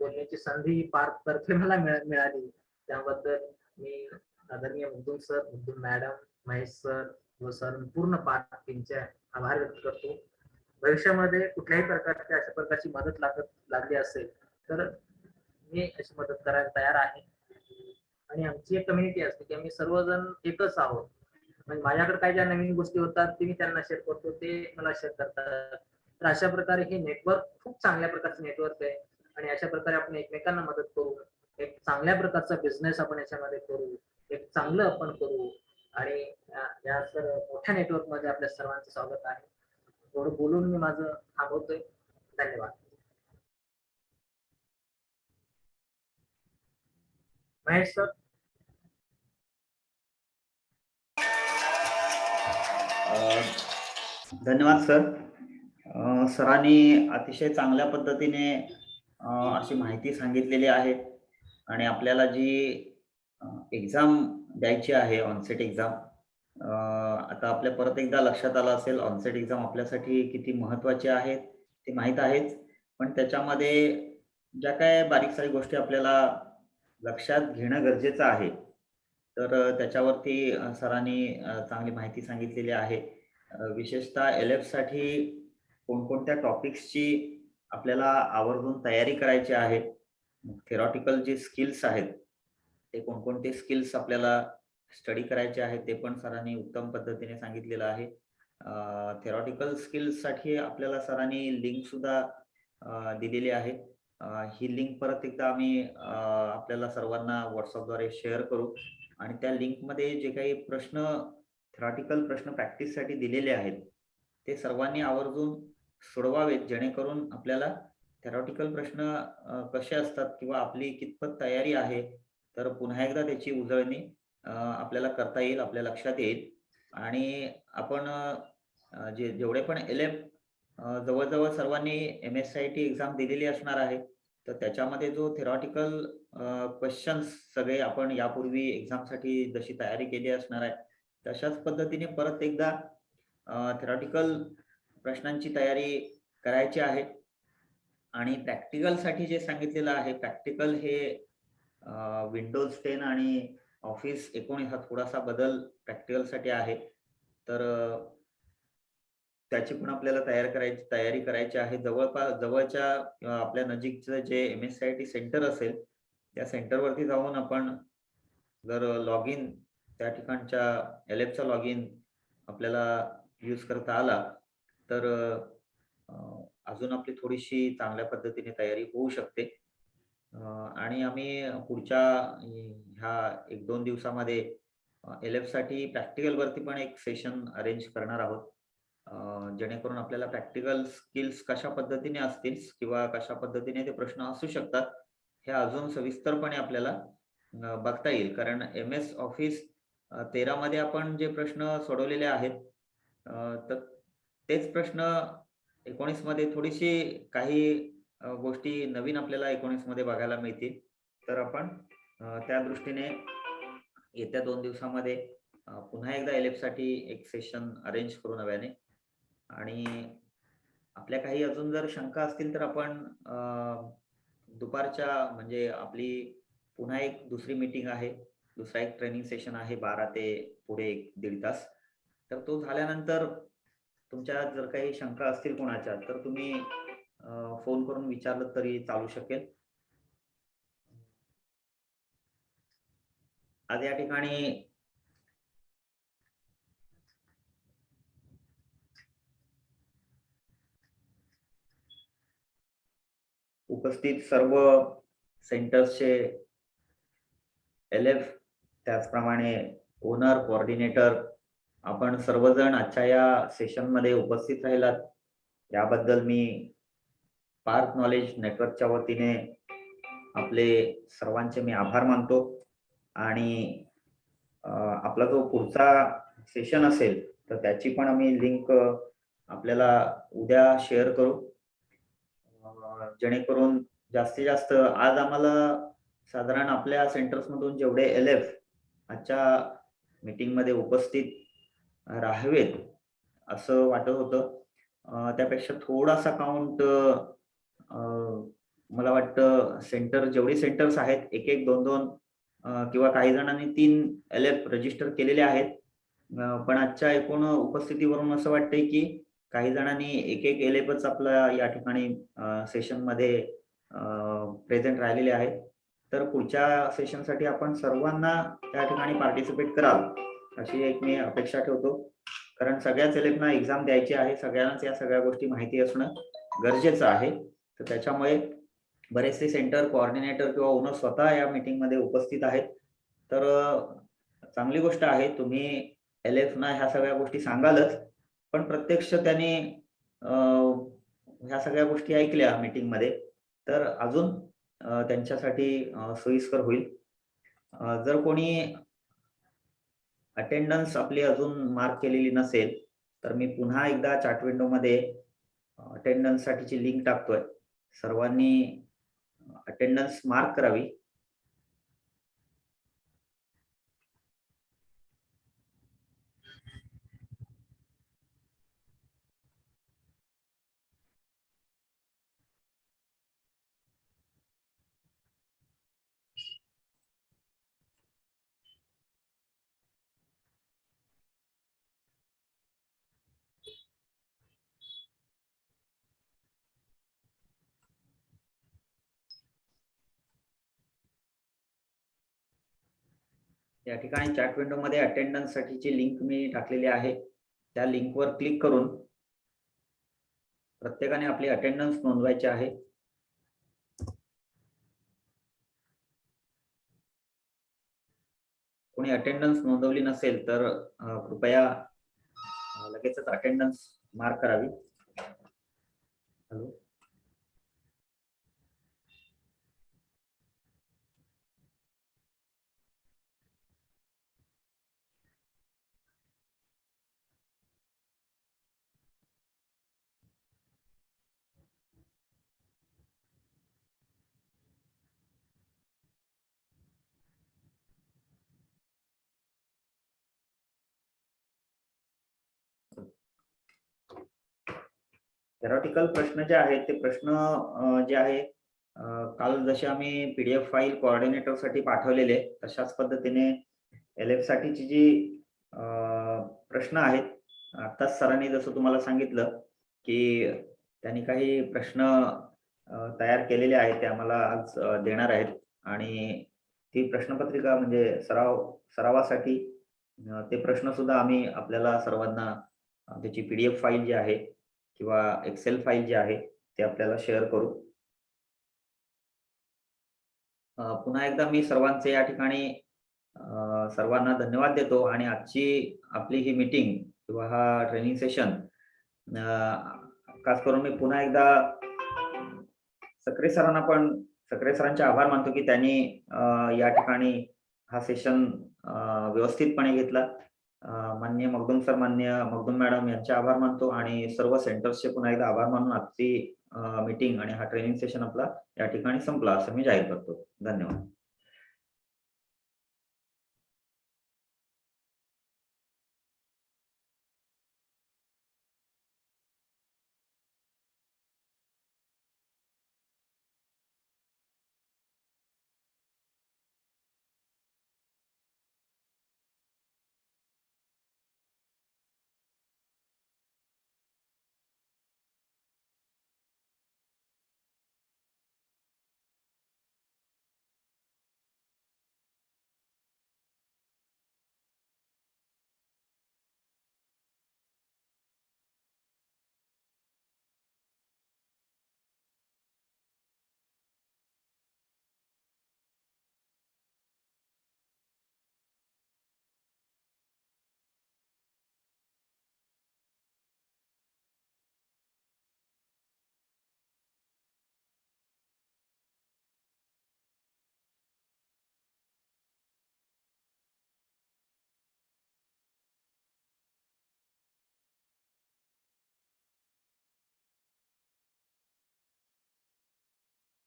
बोलण्याची संधी पार्थ तर्फे मला मिळाली, त्याबद्दल मी आदरणीय मुद्दुम सर, मुद्दुम मॅडम, महेश सर व सर पूर्ण पार्थ टीमचे आभार व्यक्त करतो. भविष्यामध्ये कुठल्याही प्रकारची अशा प्रकारची मदत लागली असेल तर मी अशी मदत करायला तयार आहे. आणि आमची एक कम्युनिटी असते की आम्ही सर्वजण एकच आहोत. म्हणजे माझ्याकडे काय ज्या नवीन गोष्टी होतात ते मी त्यांना शेअर करतो, ते मला शेअर करतात. तर अशा प्रकारे हे नेटवर्क खूप चांगल्या प्रकारचं नेटवर्क आहे आणि अशा प्रकारे आपण एकमेकांना मदत करू, एक चांगल्या प्रकारचा बिझनेस आपण याच्यामध्ये करू, एक चांगलं आपण करू. आणि या सर मोठ्या नेटवर्क मध्ये आपल्या सर्वांचं स्वागत आहे. थोडं बोलून मी माझं थांबवतोय. धन्यवाद. महेश सर.
धन्यवाद सर. सरांनी अतिशय चांगल्या पद्धतीने अशी माहिती सांगितलेली आहे आणि आपल्याला जी एक्झाम द्यायची आहे ऑनसेट एक्झाम, आता आपल्या परत एकदा लक्षात आलं असेल ऑनसेट एक्झाम आपल्यासाठी किती महत्त्वाची आहे ते माहीत आहेच, पण त्याच्यामध्ये ज्या काय बारीक सारीक गोष्टी आपल्याला लक्षात घेणं गरजेचं आहे, तर त्याच्यावरती सरांनी चांगली माहिती सांगितलेली आहे. विशेषतः LF साठी कोणकोणत्या टॉपिक्सची आपल्याला आवर्जून तयारी करायची आहे, थेरॉटिकल जे स्किल्स आहेत ते कोणकोणते स्किल्स आपल्याला स्टडी करायचे आहेत ते पण सरांनी उत्तम पद्धतीने सांगितलेलं आहे. थेरॉटिकल स्किल्ससाठी आपल्याला सरांनी लिंक सुद्धा दिलेली आहे. ही लिंक परत एकदा आम्ही आपल्याला सर्वांना व्हॉट्सअपद्वारे शेअर करू आणि त्या लिंकमध्ये जे काही प्रश्न थेरॉटिकल प्रश्न प्रॅक्टिससाठी दिलेले आहेत ते सर्वांनी आवर्जून सोडवावेत, जेणेकरून आपल्याला थेरॉटिकल प्रश्न कसे असतात किंवा आपली कितपत तयारी आहे, तर पुन्हा एकदा त्याची उजळणी आपल्याला करता येईल, आपल्या लक्षात येईल. आणि आपण जेवढे पण LF जवळजवळ सर्वांनी MSCIT एक्झाम दिलेली असणार आहे, तर त्याच्यामध्ये जो थेरॉटिकल क्वेश्चन्स सगळे आपण यापूर्वी एक्झामसाठी जशी तयारी केली असणार आहे तशाच पद्धतीने परत एकदा थेरॉटिकल प्रश्नांची तयारी करायची आहे. आणि प्रॅक्टिकलसाठी जे सांगितलेलं आहे, प्रॅक्टिकल हे विंडोज 10 आणि ऑफिस 19 हा थोडासा बदल प्रॅक्टिकलसाठी आहे, तर त्याची पण आपल्याला तयारी करायची आहे. जवळच्या आपल्या नजीकचं जे MSCIT सेंटर असेल त्या सेंटरवरती जाऊन आपण जर लॉग इन त्या ठिकाणच्या LFचा लॉग इन आपल्याला यूज करता आला तर अजून आपली थोडीशी चांगल्या पद्धतीने तयारी होऊ शकते. आणि आम्ही पुढच्या ह्या 1-2 दिवसामध्ये LF साठी प्रॅक्टिकल वरती पण एक सेशन अरेंज करणार आहोत, जेणेकरून आपल्याला प्रॅक्टिकल स्किल्स कशा पद्धतीने असतील किंवा कशा पद्धतीने ते प्रश्न असू शकतात हे अजून सविस्तरपणे आपल्याला बघता येईल, कारण MS ऑफिस 13 मध्ये आपण जे प्रश्न सोडवलेले आहेत तर तेच प्रश्न 19 मध्ये थोडीशी काही गोष्टी नवीन आपल्याला 19 मध्ये बघायला मिळतील. तर आपण त्या दृष्टीने येत्या 2 दिवसामध्ये पुन्हा एकदा LF साठी एक सेशन अरेंज करू नव्याने. आणि आपल्या काही अजून जर शंका असतील तर आपण दुपारच्या म्हणजे आपली पुन्हा एक दुसरी मीटिंग आहे, दुसरा एक ट्रेनिंग सेशन आहे 12 ते पुढे 1-1.5 तास. तर तो झाल्यानंतर तुमच्या जर काही शंका असतील कोणाच्या तर तुम्ही फोन करून विचारलं तरी चालू शकेल. आज या ठिकाणी उपस्थित सर्व सेंटर्सचे LF त्याचप्रमाणे ओनर, कोऑर्डिनेटर आपण सर्वजण आजच्या या सेशनमध्ये उपस्थित राहिलात याबद्दल मी पार्थ नॉलेज नेटवर्कच्या वतीने आपले सर्वांचे मी आभार मानतो. आणि आपला जो पुढचा सेशन असेल तर त्याची पण आम्ही लिंक आपल्याला उद्या शेअर करू, जेणेकरून जास्तीत जास्त आज आम्हाला साधारण आपल्या सेंटर्स मधून जेवढे LF आजच्या मीटिंग मध्ये उपस्थित राहावेत असं वाटत होतं, त्यापेक्षा थोडासा काउंट मला वाटतं सेंटर जेवढे सेंटर्स आहेत 1-1, 2-2 किंवा काही जणांनी 3 LF रजिस्टर केलेले आहेत. पण आजच्या एकूण उपस्थितीवरून असं वाटतंय की काही जणांनी 1-1 LFच आपल्या या ठिकाणी सेशन मध्ये प्रेझेंट राहिलेले आहेत. तर पुढच्या सेशनसाठी आपण सर्वांना त्या ठिकाणी पार्टिसिपेट कराल अशी एक मी अपेक्षा ठेवतो, कारण सगळ्याच LFना एक्झाम द्यायची आहे, सगळ्यांनाच या सगळ्या गोष्टी माहिती असणं गरजेचं आहे. तर त्याच्यामुळे बरेचसे सेंटर कोऑर्डिनेटर किंवा ओनर स्वतः या मीटिंग मध्ये उपस्थित आहेत. तर चांगली गोष्ट आहे, तुम्ही LFना ह्या सगळ्या गोष्टी सांगालच, पण प्रत्यक्ष त्यांनी ह्या सगळ्या गोष्टी ऐकल्या मीटिंग मध्ये तर अजून त्यांच्यासाठी सोयीस्कर होईल. जर कोणी अटेंडन्स आपली अजून मार्क केलेली नसेल तर मी पुन्हा एकदा चॅट विंडो मध्ये अटेंडन्स साठीची लिंक टाकतोय, सर्वांनी अटेंडन्स मार्क करावी. या ठिकाणी चॅट विंडो मध्ये अटेंडन्स साठीची लिंक मी टाकलेली आहे, त्या लिंकवर क्लिक करून प्रत्येकाने आपली अटेंडन्स नोंदवायची आहे. कोणी अटेंडन्स नोंदवली नसेल तर कृपया लगेचच अटेंडन्स मार्क करावी. हॅलो, थेरॉटिकल प्रश्न जे आहेत ते प्रश्न जे आहे काल जसे आम्ही PDF फाईल कोऑर्डिनेटर साठी पाठवलेले तशाच पद्धतीने LF साठीची जी प्रश्न आहेत, आताच सरांनी जसं तुम्हाला सांगितलं की त्यांनी काही प्रश्न तयार केलेले आहेत ते आम्हाला आज देणार आहेत. आणि ती प्रश्नपत्रिका म्हणजे सरावासाठी ते प्रश्न सुद्धा आम्ही आपल्याला सर्वांना त्याची PDF फाईल जी आहे किंवा एक्सेल फाईल जी आहे ते आपल्याला शेअर करू. पुन्हा एकदा मी सर्वांचे या ठिकाणी सर्वांना धन्यवाद देतो आणि आजची आपली ही मीटिंग किंवा हा ट्रेनिंग सेशन खास करून मी पुन्हा एकदा सक्रे सरांना पण सकरे सरांचे आभार मानतो की त्यांनी या ठिकाणी हा सेशन व्यवस्थितपणे घेतला. माननीय मगदुम सर, माननीय मगदुम मॅडम यांचे आभार मानतो आणि सर्व सेंटर्सचे पुन्हा एकदा आभार मानून आजची मीटिंग आणि हा ट्रेनिंग सेशन आपला या ठिकाणी संपला असं मी जाहीर करतो. धन्यवाद.